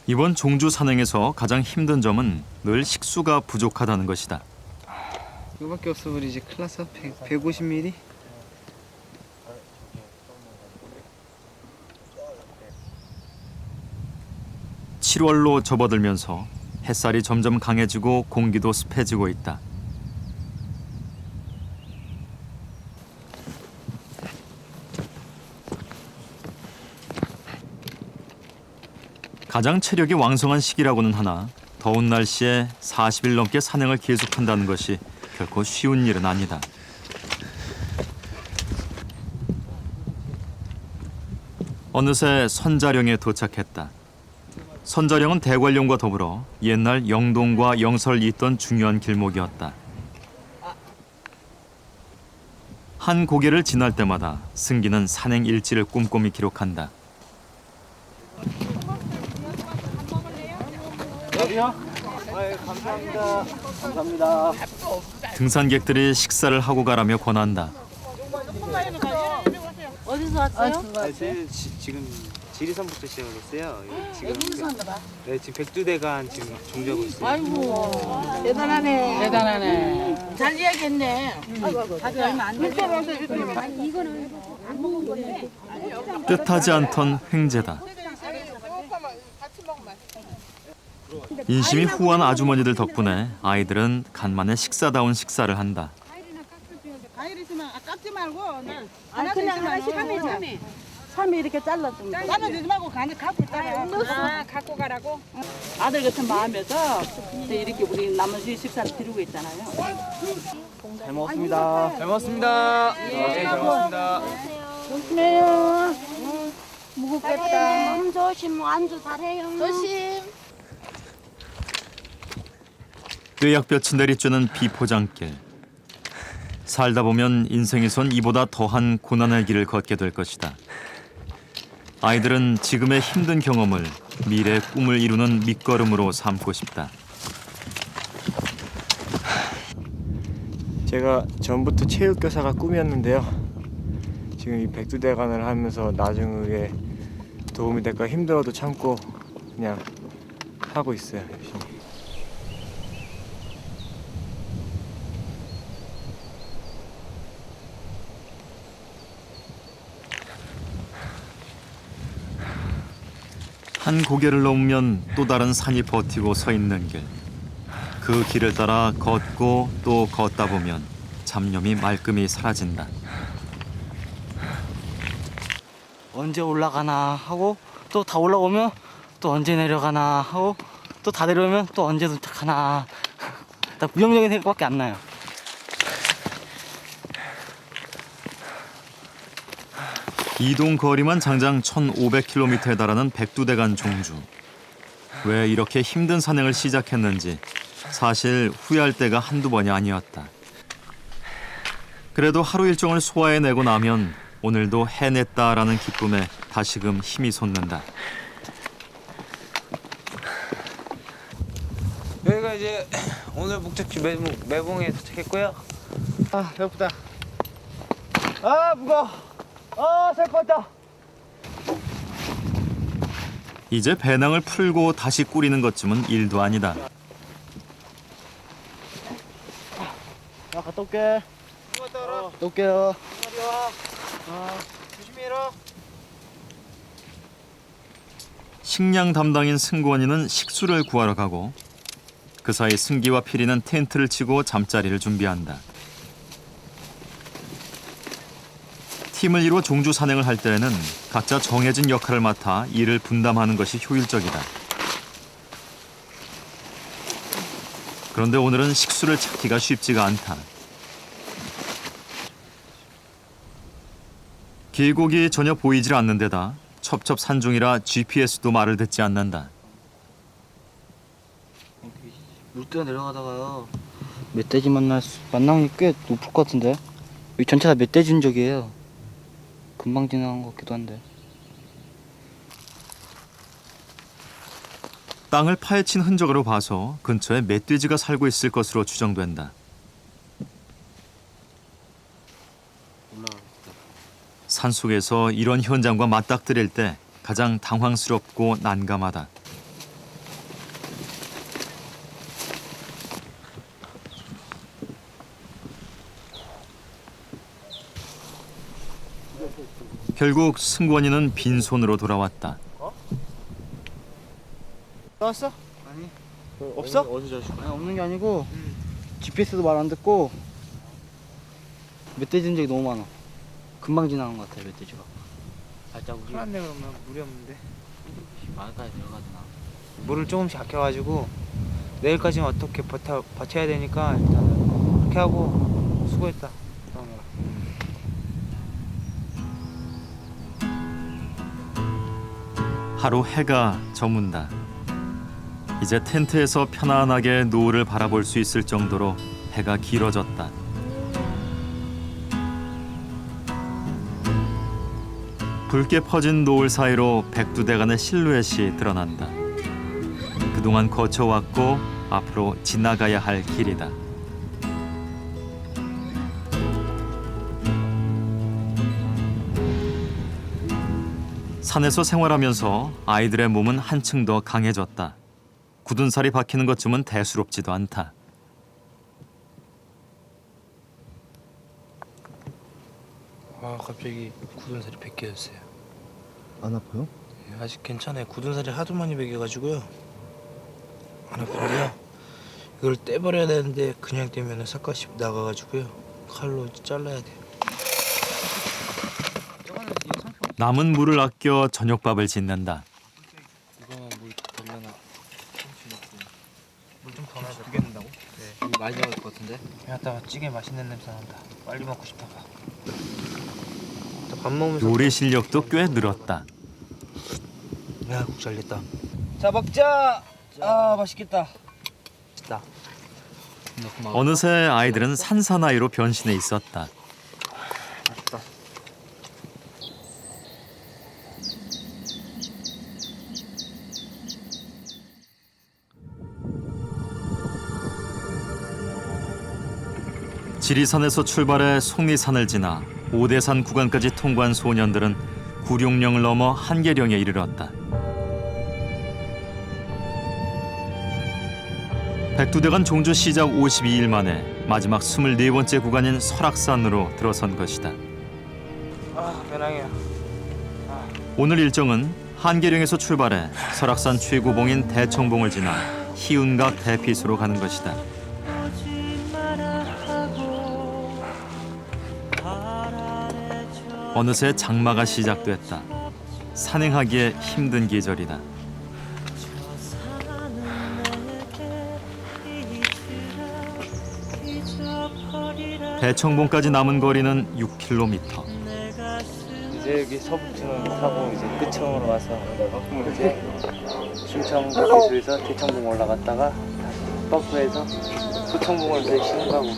이번 종주 산행에서 가장 힘든 점은 늘 식수가 부족하다는 것이다. 이거밖에 없어 버리지. 큰일 났어. 150ml? 칠월로 접어들면서 햇살이 점점 강해지고 공기도 습해지고 있다. 가장 체력이 왕성한 시기라고는 하나 더운 날씨에 40일 넘게 산행을 계속한다는 것이 결코 쉬운 일은 아니다. 어느새 선자령에 도착했다. 선자령은 대관령과 더불어 옛날 영동과 영설이 있던 중요한 길목이었다. 한 고개를 지날 때마다 승기는 산행 일지를 꼼꼼히 기록한다. 감사합니다. 감사합니다. 등산객들이 식사를 하고 가라며 권한다. 어디서 왔어요? 지금 지리산부터 시작했어요. 네, 지금 백두대간 지금 종주하고 있어요. 아이고 대단하네. 대단하네. 잘 이야기했네. 다들 얼마 안 됐어. 이거는 안 먹은 거네. 뜻하지 않던 횡재다. 인심이 후한 아주머니들 덕분에 아이들은 간만에 식사다운 식사를 한다. 과일 있으면 깎지 말고 아니 그냥 하나씩 하면 3회 이렇게 잘라주면 돼. 잘라주지 말고 간을 갖고 있잖아. 갖고 가라고. 아들 같은 마음에서 이렇게 우리 남은 식사를 드리고 있잖아요. 잘 먹었습니다. 잘 먹었습니다. 네, 잘 먹었습니다. 조심해요. 무겁겠다. 몸 조심, 안주 잘해요. 조심. 뼈약볕이 내리쬐는 비포장길. 살다 보면 인생에선 이보다 더한 고난의 길을 걷게 될 것이다. 아이들은 지금의 힘든 경험을 미래의 꿈을 이루는 밑거름으로 삼고 싶다. 제가 전부터 체육교사가 꿈이었는데요. 지금 이 백두대간을 하면서 나중에 도움이 될까 힘들어도 참고 그냥 하고 있어요. 열심히. 한 고개를 넘으면 또 다른 산이 버티고 서 있는 길. 그 길을 따라 걷고 또 걷다 보면 잡념이 말끔히 사라진다. 언제 올라가나 하고 또 다 올라오면 또 언제 내려가나 하고 또 다 내려오면 또 언제 도착하나. 다 부정적인 생각밖에 안 나요. 이동 거리만 장장 1,500km에 달하는 백두대간 종주. 왜 이렇게 힘든 산행을 시작했는지 사실 후회할 때가 한두 번이 아니었다. 그래도 하루 일정을 소화해내고 나면 오늘도 해냈다라는 기쁨에 다시금 힘이 솟는다. 여기가 이제 오늘 목적지 매봉에 도착했고요. 아, 배고프다. 아, 무거워. 아, 살 것 같다. 이제 배낭을 풀고 다시 꾸리는 것쯤은 일도 아니다. 야, 갔다 올게. 갔다 올게요. 조심히 해라. 식량 담당인 승권이는 식수를 구하러 가고 그 사이 승기와 피리는 텐트를 치고 잠자리를 준비한다. 팀을 이루어 종주 산행을 할 때에는 각자 정해진 역할을 맡아 일을 분담하는 것이 효율적이다. 그런데 오늘은 식수를 찾기가 쉽지가 않다. 계곡이 전혀 보이질 않는 데다 첩첩산중이라 GPS도 말을 듣지 않는다. 물때가 내려가다가요 멧돼지 만날 만나는 게 꽤 높을 것 같은데 여기 전체 다 멧돼지 흔적이에요. 금방 지나간 것 같기도 한데. 땅을 파헤친 흔적으로 봐서 근처에 멧돼지가 살고 있을 것으로 추정된다. 산속에서 이런 현장과 맞닥뜨릴 때 가장 당황스럽고 난감하다. 결국 승권이는 빈손으로 돌아왔다. 나왔어? 아니. 없어? 어디 자식? 아니 없는 게 아니고 GPS도 말 안 듣고 멧돼지 흔적이 너무 많아. 금방 지나간 것 같아 멧돼지가. 발자국이. 큰일났네 그러면 물이 없는데. 마을까지 내려가잖아. 물을 조금씩 아껴가지고 내일까지는 어떻게 버텨야 되니까 일단은 그렇게 하고 수고했다. 하루 해가 저문다. 이제 텐트에서 편안하게 노을을 바라볼 수 있을 정도로 해가 길어졌다. 붉게 퍼진 노을 사이로 백두대간의 실루엣이 드러난다. 그동안 거쳐왔고 앞으로 지나가야 할 길이다. 산에서 생활하면서 아이들의 몸은 한층 더 강해졌다. 굳은 살이 박히는 것쯤은 대수롭지도 않다. 아 갑자기 굳은 살이 벗겨졌어요. 안 아파요? 예, 아직 괜찮아요. 굳은 살이 하도 많이 벗겨가지고요. 안 아픈데요. 이걸 떼버려야 되는데 그냥 떼면 삿갓이 나가가지고요. 칼로 잘라야 돼요. 남은 물을 아껴 저녁밥을 짓는다. 이거만 물 돌려놔. 물 좀 더 넣어서 두겠는다고? 네. 물 많이 들어갈 것 같은데? 여기다가 찌개 맛있는 냄새 난다. 빨리 먹고 싶어가. 밥 먹으면서. 요리 실력도 꽤 늘었다. 야, 국 잘 됐다. 자 먹자. 아 맛있겠다. 됐다. 어느새 아이들은 산사나이로 변신해 있었다. 맛있다. 지리산에서 출발해 속리산을 지나 오대산 구간까지 통과한 소년들은 구룡령을 넘어 한계령에 이르렀다. 백두대간 종주 시작 52일 만에 마지막 24번째 구간인 설악산으로 들어선 것이다. 아 배낭이야. 오늘 일정은 한계령에서 출발해 설악산 최고봉인 대청봉을 지나 희운각 대피소로 가는 것이다. 어느새 장마가 시작됐다. 산행하기에 힘든 계절이다. 대청봉까지 남은 거리는 6km. 이제 여기 서부층을 타고 이제 끝층으로 와서 이제 충청 대피소에서 대청봉 올라갔다가 다시 버프에서 소청봉을 이제 신가고.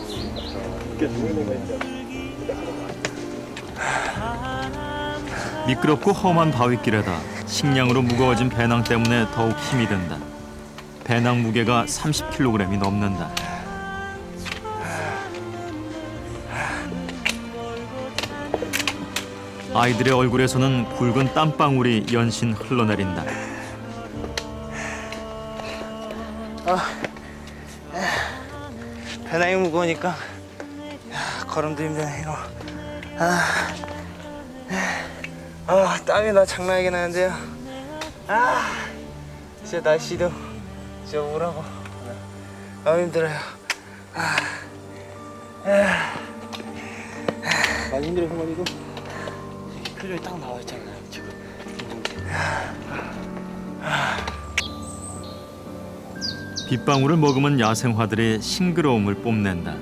미끄럽고 험한 바위길에다 식량으로 무거워진 배낭 때문에 더욱 힘이 든다. 배낭 무게가 30kg이 넘는다. 아이들의 얼굴에서는 굵은 땀방울이 연신 흘러내린다. 배낭이 무거우니까 걸음도 힘드네 이거. 땀이 나 장난이긴 나는데요. 진짜 날씨도 진짜 우울하고 너무 힘들어요. 많이 힘들어 형만이도? 표정이 딱 나와 있잖아요 지금. 빗방울을 머금은 야생화들이 싱그러움을 뽐낸다.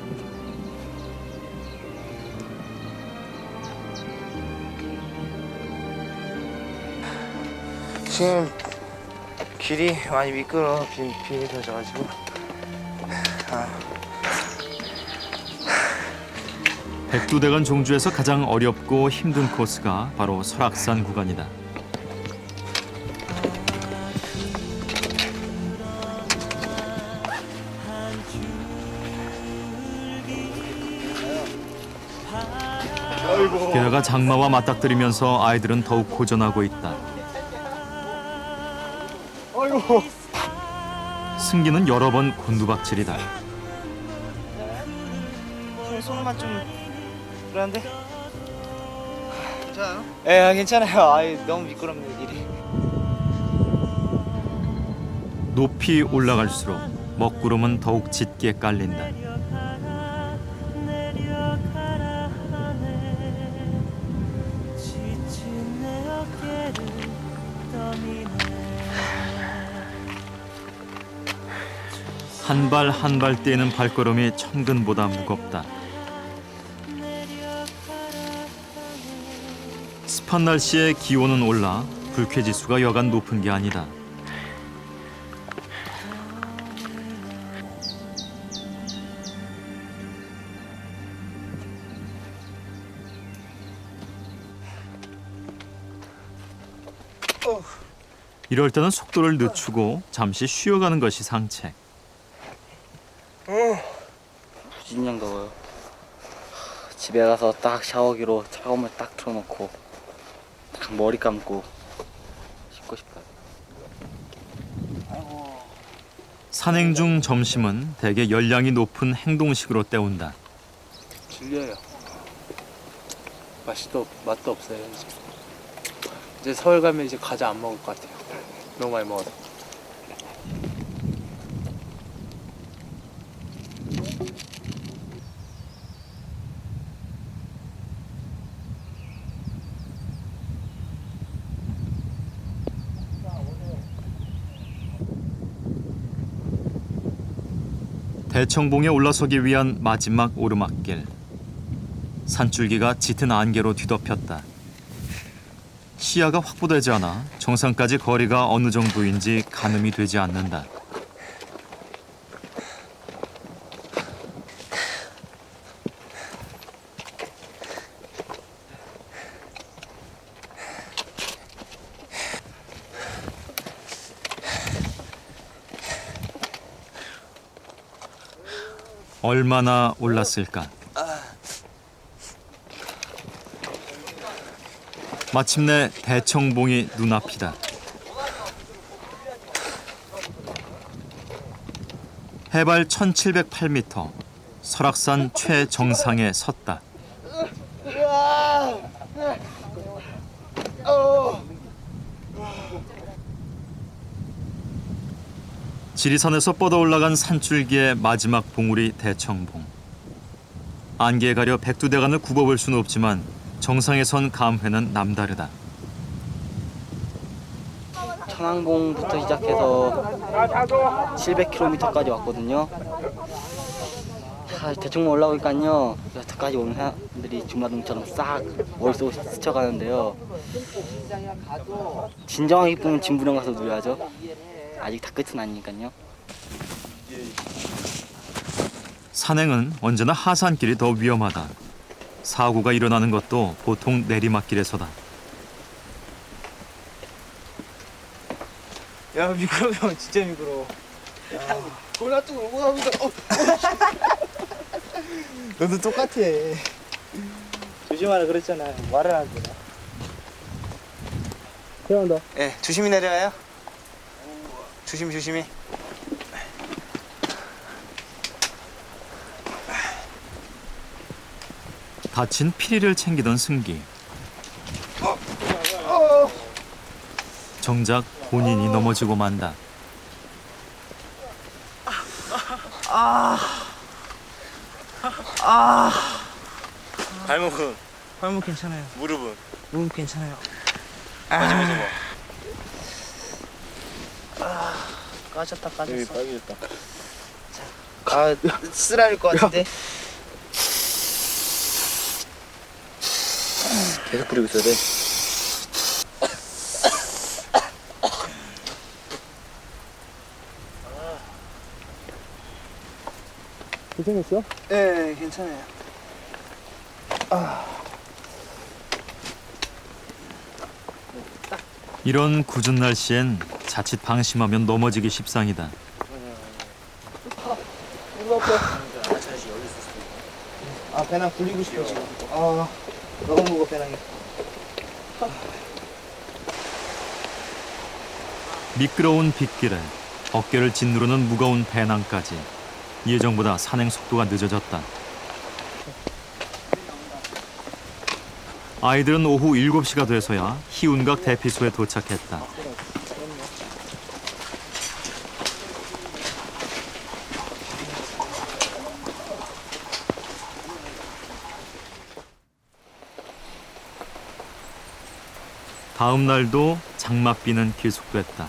지금 길이 많이 미끄러워. 비 젖어가지고. 백두대간 종주에서 가장 어렵고 힘든 코스가 바로 설악산 구간이다. 게다가 장마와 맞닥뜨리면서 아이들은 더욱 고전하고 있다. 승기는 여러 번 곤두박질이다. 손만 좀 그런데 괜찮아요? 예, 괜찮아요. 아이 너무 미끄럽네요 길이. 높이 올라갈수록 먹구름은 더욱 짙게 깔린다. 한 발 한 발 떼는 발걸음이 천근보다 무겁다. 습한 날씨에 기온은 올라 불쾌지수가 여간 높은 게 아니다. 이럴 때는 속도를 늦추고 잠시 쉬어가는 것이 상책. 무진장 더워요. 집에 가서 딱 샤워기로 차가운 물 딱 틀어놓고 딱 머리 감고 씻고 싶어요. 산행 중 점심은 대개 열량이 높은 행동식으로 때운다. 질려요. 맛도 없어요. 이제 서울 가면 이제 과자 안 먹을 것 같아요. 너무 많이 먹어서. 대청봉에 올라서기 위한 마지막 오르막길. 산줄기가 짙은 안개로 뒤덮였다. 시야가 확보되지 않아 정상까지 거리가 어느 정도인지 가늠이 되지 않는다. 얼마나 올랐을까? 마침내 대청봉이 눈앞이다. 해발 1708m, 설악산 최정상에 섰다. 지리산에서 뻗어 올라간 산줄기의 마지막 봉우리 대청봉. 안개에 가려 백두대간을 굽어볼 수는 없지만 정상에 선 감회는 남다르다. 천왕봉부터 시작해서 700km까지 왔거든요. 대청봉 올라오니까요, 여태까지 온 사람들이 중마등처럼 싹 머릿속으로 스쳐가는데요. 진정한 기쁨은 진부령 가서 누려야죠. 아직 다 끝은 아니니까요. 산행은 언제나 하산길이 더 위험하다. 사고가 일어나는 것도 보통 내리막길에서다. 야 미끄러워 진짜 미끄러워. 골라 또 오고 갑니다. 너도 똑같아. 조심하라 그랬잖아. 말을 안 돼. 태양다. 예, 조심히 내려가요. 조심히. 다친 피리를 챙기던 승기. 정작 본인이 넘어지고 만다. 발목은? 발목 괜찮아요. 무릎은? 무릎 괜찮아요. 까졌다 여기 까졌어. 빨개졌다. 아 쓰라릴 것 같은데. 계속 부리고 있어야 돼. 괜찮겠어? 네 괜찮아요. 이런 궂은 날씨엔 자칫 방심하면 넘어지기 십상이다. 아 배낭 굴리고 싶어 지금. 아 너무 무거워 배낭이. 미끄러운 빗길에 어깨를 짓누르는 무거운 배낭까지 예정보다 산행 속도가 늦어졌다. 아이들은 오후 7시가 돼서야 희운각 대피소에 도착했다. 다음 날도 장맛비는 계속됐다.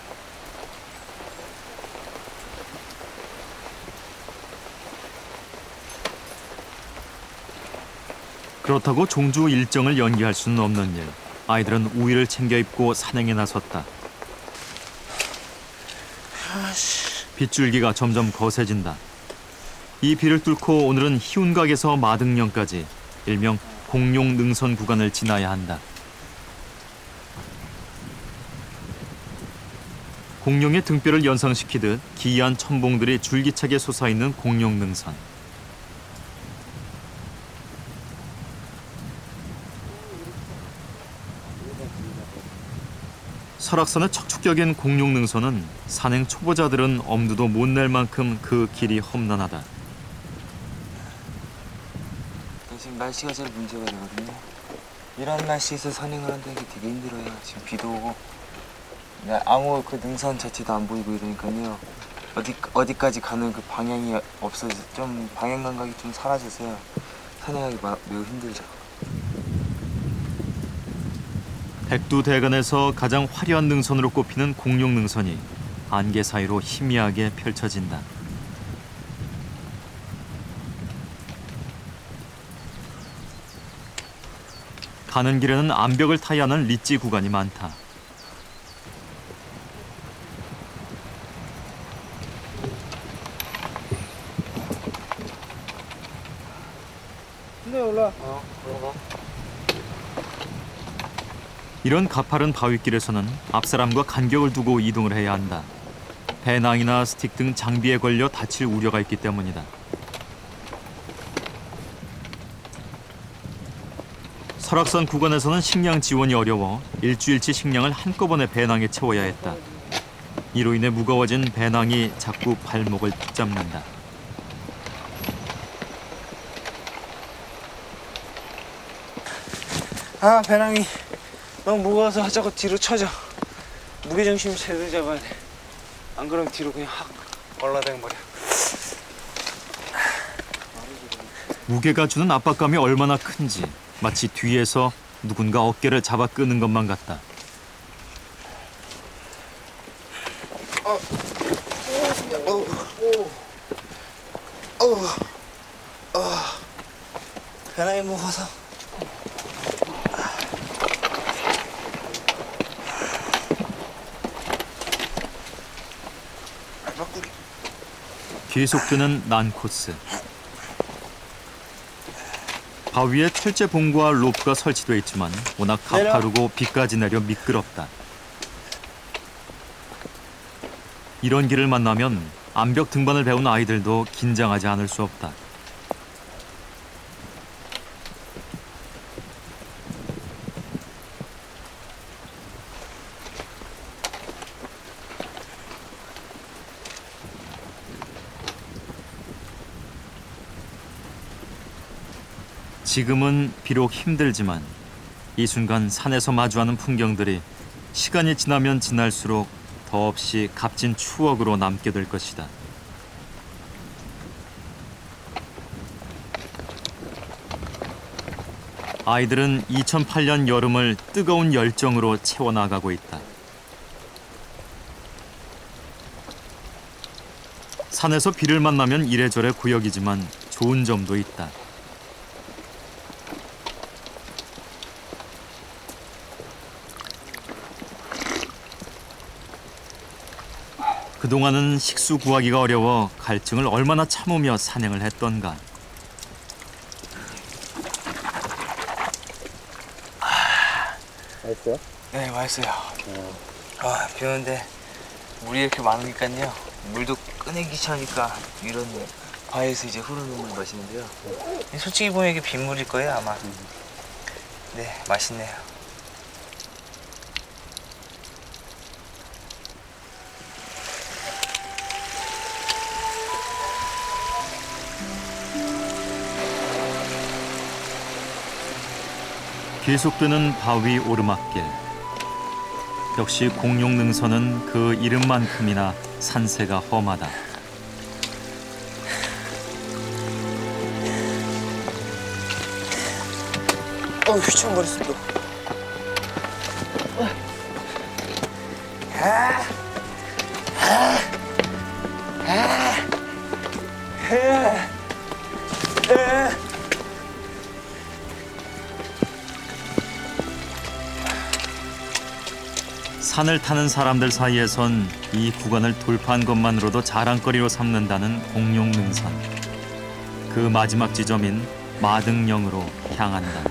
그렇다고 종주 일정을 연기할 수는 없는 일. 아이들은 우위를 챙겨 입고 산행에 나섰다. 빗줄기가 점점 거세진다. 이 비를 뚫고 오늘은 희운각에서 마등령까지 일명 공룡 능선 구간을 지나야 한다. 공룡의 등뼈를 연상시키듯 기이한 첨봉들이 줄기차게 솟아있는 공룡 능선. 설악산의 척추격인 공룡 능선은 산행 초보자들은 엄두도 못 낼 만큼 그 길이 험난하다. 지금 날씨가 제일 문제가 되거든요. 이런 날씨에서 산행을 한다는 게 되게 힘들어요. 지금 비도 오고 아무 그 능선 자체도 안 보이고 이러니까요. 어디까지 가는 그 방향이 없어서 좀 방향 감각이 좀 사라져서요. 산행하기 매우 힘들죠. 백두대간에서 가장 화려한 능선으로 꼽히는 공룡 능선이 안개 사이로 희미하게 펼쳐진다. 가는 길에는 암벽을 타야 하는 리지 구간이 많다. 근데 올라. 올라가. 이런 가파른 바위길에서는 앞사람과 간격을 두고 이동을 해야 한다. 배낭이나 스틱 등 장비에 걸려 다칠 우려가 있기 때문이다. 설악산 구간에서는 식량 지원이 어려워 일주일치 식량을 한꺼번에 배낭에 채워야 했다. 이로 인해 무거워진 배낭이 자꾸 발목을 붙잡는다. 아 배낭이 너무 무거워서 자꾸 뒤로 쳐져. 무게중심 제대로 잡아야 돼. 안 그러면 뒤로 그냥 확 올라댕 버려. 무게가 주는 압박감이 얼마나 큰지 마치 뒤에서 누군가 어깨를 잡아 끄는 것만 같다. 배낭이 무거워서. 계속되는 난코스. 바위에 철제 봉과 롭가 설치돼 있지만 워낙 가파르고 비까지 내려 미끄럽다. 이런 길을 만나면 암벽 등반을 배운 아이들도 긴장하지 않을 수 없다. 지금은 비록 힘들지만 이 순간 산에서 마주하는 풍경들이 시간이 지나면 지날수록 더없이 값진 추억으로 남게 될 것이다. 아이들은 2008년 여름을 뜨거운 열정으로 채워나가고 있다. 산에서 비를 만나면 이래저래 구역이지만 좋은 점도 있다. 그동안은 식수 구하기가 어려워 갈증을 얼마나 참으며 산행을 했던가. 맛있어요? 네, 맛있어요. 비 오는데 물이 이렇게 많으니까요. 물도 꺼내기 귀찮으니까 이런 바위에서 이제 흐르는 물 마시는데요. 솔직히 보면 이게 빗물일 거예요, 아마. 네, 맛있네요. 계속되는 바위 오르막길. 역시 공룡능선은 그 이름만큼이나 산세가 험하다. 휘청거렸어 또. 산을 타는 사람들 사이에선 이 구간을 돌파한 것만으로도 자랑거리로 삼는다는 공룡능선. 그 마지막 지점인 마등령으로 향한다.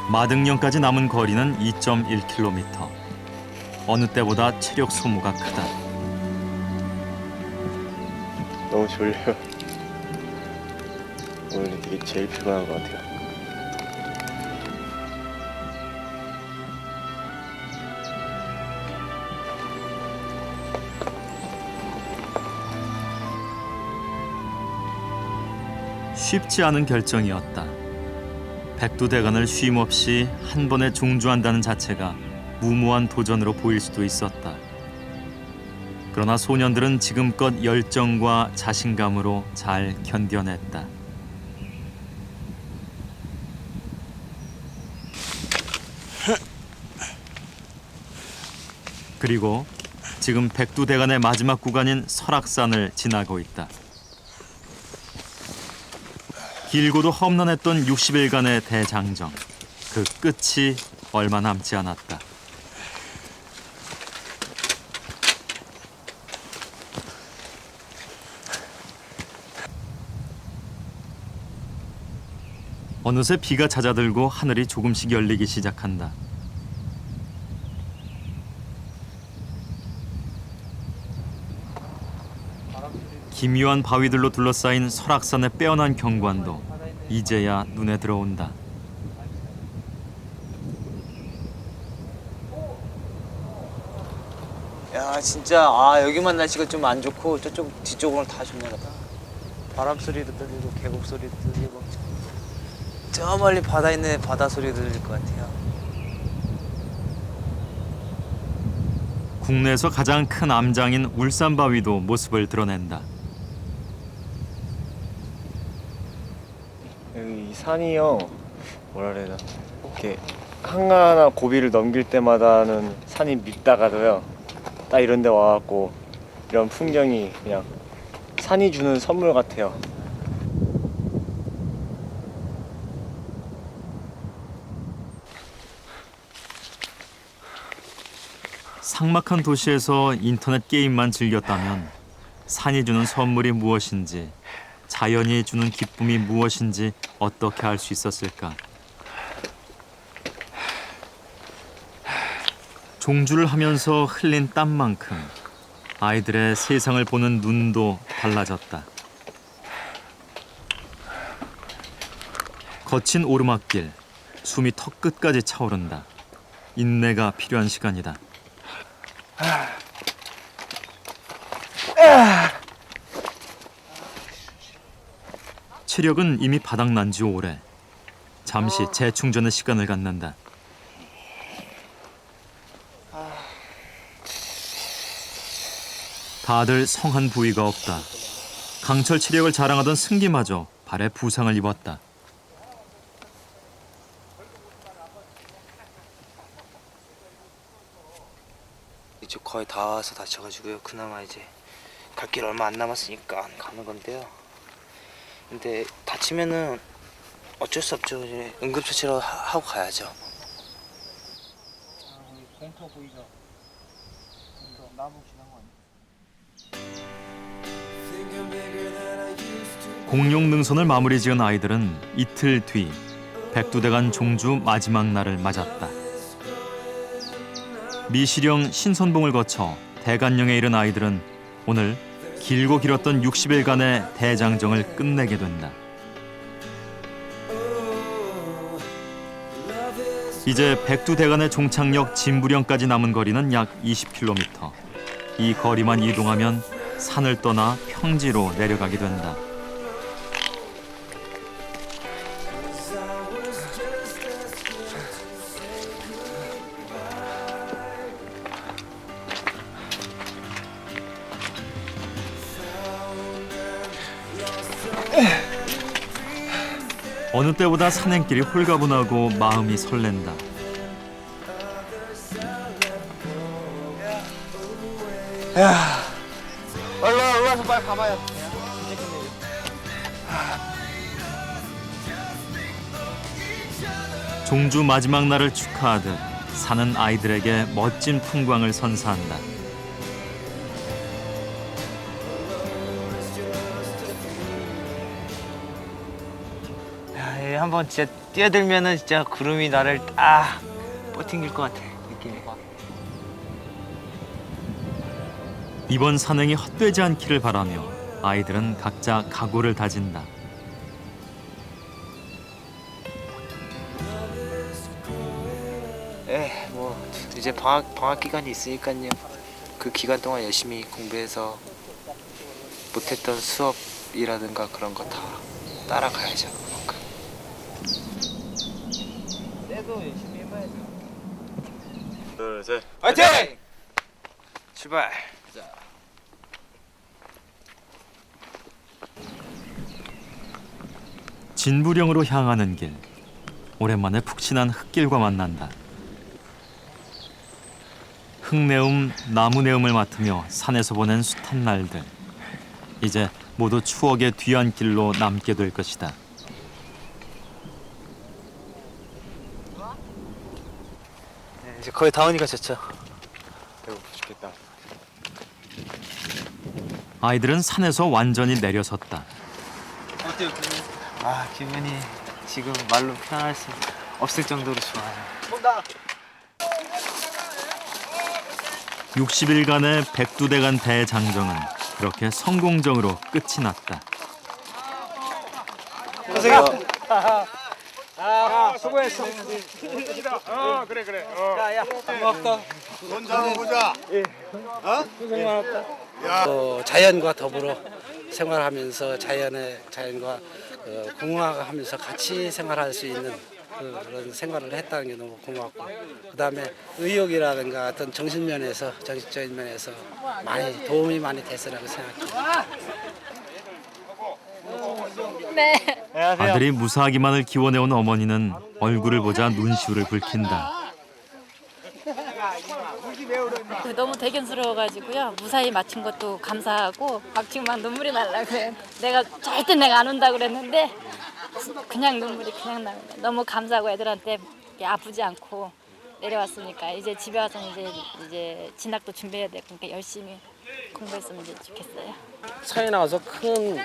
마등령까지 남은 거리는 2.1km. 어느 때보다 체력 소모가 크다. 너무 졸려요. 오늘 되게 제일 피곤한 것 같아요. 쉽지 않은 결정이었다. 백두대간을 쉼없이 한 번에 종주한다는 자체가 무모한 도전으로 보일 수도 있었다. 그러나 소년들은 지금껏 열정과 자신감으로 잘 견뎌냈다. 그리고 지금 백두대간의 마지막 구간인 설악산을 지나고 있다. 길고도 험난했던 60일간의 대장정. 그 끝이 얼마 남지 않았다. 어느새 비가 잦아들고 하늘이 조금씩 열리기 시작한다. 기묘한 바위들로 둘러싸인 설악산의 빼어난 경관도 이제야 눈에 들어온다. 야, 진짜 여기만 날씨가 좀 안 좋고 저쪽 뒤쪽으로는 다 좋나 보다. 바람 소리도 들리고 계곡 소리도 들리고 저 멀리 바다 있는 바다 소리도 들릴 것 같아요. 국내에서 가장 큰 암장인 울산바위도 모습을 드러낸다. 여기 이 산이요, 뭐라 그래야 되나, 이렇게 한가나 고비를 넘길 때마다는 산이 밉다가도요, 딱 이런 데 와갖고 이런 풍경이 그냥 산이 주는 선물 같아요. 삭막한 도시에서 인터넷 게임만 즐겼다면 산이 주는 선물이 무엇인지, 자연이 주는 기쁨이 무엇인지 어떻게 알 수 있었을까? 종주를 하면서 흘린 땀만큼 아이들의 세상을 보는 눈도 달라졌다. 거친 오르막길, 숨이 턱 끝까지 차오른다. 인내가 필요한 시간이다. 체력은 이미 바닥난 지 오래. 잠시 재충전의 시간을 갖는다. 다들 성한 부위가 없다. 강철 체력을 자랑하던 승기마저 발에 부상을 입었다. 이제 거의 다 와서 다쳐가지고요. 그나마 이제 갈 길 얼마 안 남았으니까 가는 건데요. 근데 다치면은 어쩔 수 없죠. 이제 응급처치로 하고 가야죠. 공터 보이죠? 나무 지난 거 아니야? 공룡 능선을 마무리 지은 아이들은 이틀 뒤 백두대간 종주 마지막 날을 맞았다. 미시령 신선봉을 거쳐 대관령에 이른 아이들은 오늘 길고 길었던 60일간의 대장정을 끝내게 된다. 이제 백두대간의 종착역 진부령까지 남은 거리는 약 20km. 이 거리만 이동하면 산을 떠나 평지로 내려가게 된다. 어느 때보다 산행길이 홀가분하고 마음이 설렌다. 야, 올라와서 빨리 가봐요. 종주 마지막 날을 축하하듯 산은 아이들에게 멋진 풍광을 선사한다. 야, 한번 진짜 뛰어들면은 진짜 구름이 나를 딱 버팅길 것 같아. 느낌이. 이번 산행이 헛되지 않기를 바라며 아이들은 각자 각오를 다진다. 뭐 이제 방학 기간이 있으니까요. 그 기간 동안 열심히 공부해서 못했던 수업이라든가 그런 거 다 따라가야죠. 그만큼. 때도 열심히 해봐야죠. 둘, 셋. 화이팅! 출발. 진부령으로 향하는 길. 오랜만에 푹신한 흙길과 만난다. 흙내음, 나무내음을 맡으며 산에서 보낸 숱한 날들. 이제 모두 추억의 뒤안길로 남게 될 것이다. 네, 이제 거의 다 오니까 좋죠. 배고프 죽겠다. 아이들은 산에서 완전히 내려섰다. 어때요, 기분이? 아, 기분이 지금 말로 표현할 수 없을 정도로 좋아요. 온다. 60일간의 백두대간 대장정은 그렇게 성공적으로 끝이 났다. 고생했다. 수고했어. 그래. 야야, 고맙다. 돈 잡아보자. 고생 많았다. 자연과 더불어 생활하면서 자연과 공유하면서 같이 생활할 수 있는 그런 생활을 했다는 게 너무 고맙고, 그다음에 의욕이라든가 어떤 정신적인 면에서 많이 도움이 많이 됐으라고 생각합니다. 네. 아들이 무사하기만을 기원해온 어머니는 얼굴을 보자 눈시울을 붉힌다. 너무 대견스러워가지고요. 무사히 마친 것도 감사하고 막 지금 막 눈물이 날라고요. 절대 내가 안 온다 그랬는데 그냥 눈물이 그냥 납니다. 너무 감사하고 애들한테 아프지 않고 내려왔으니까 이제 집에 와서 이제 진학도 준비해야 되고 그러니까 열심히 공부했으면 좋겠어요. 산에 나가서 큰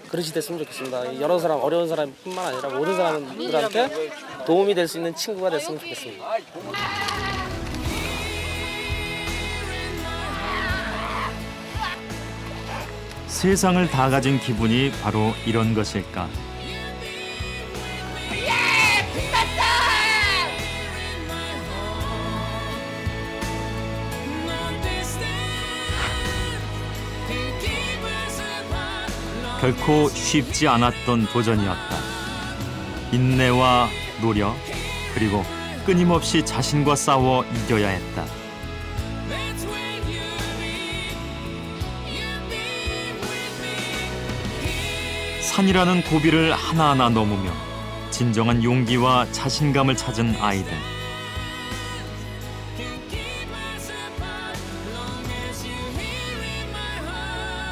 그릇이 됐으면 좋겠습니다. 여러 사람, 어려운 사람뿐만 아니라 모든 사람들한테 도움이 될 수 있는 친구가 됐으면 좋겠습니다. 세상을 다 가진 기분이 바로 이런 것일까. 결코 쉽지 않았던 도전이었다. 인내와 노력, 그리고 끊임없이 자신과 싸워 이겨야 했다. 산이라는 고비를 하나하나 넘으며 진정한 용기와 자신감을 찾은 아이들.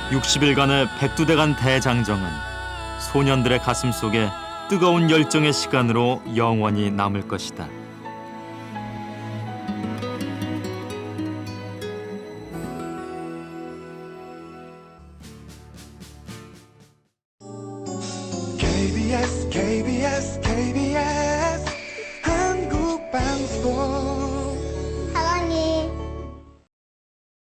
60일간의 백두대간 대장정은 소년들의 가슴 속에 뜨거운 열정의 시간으로 영원히 남을 것이다. KBS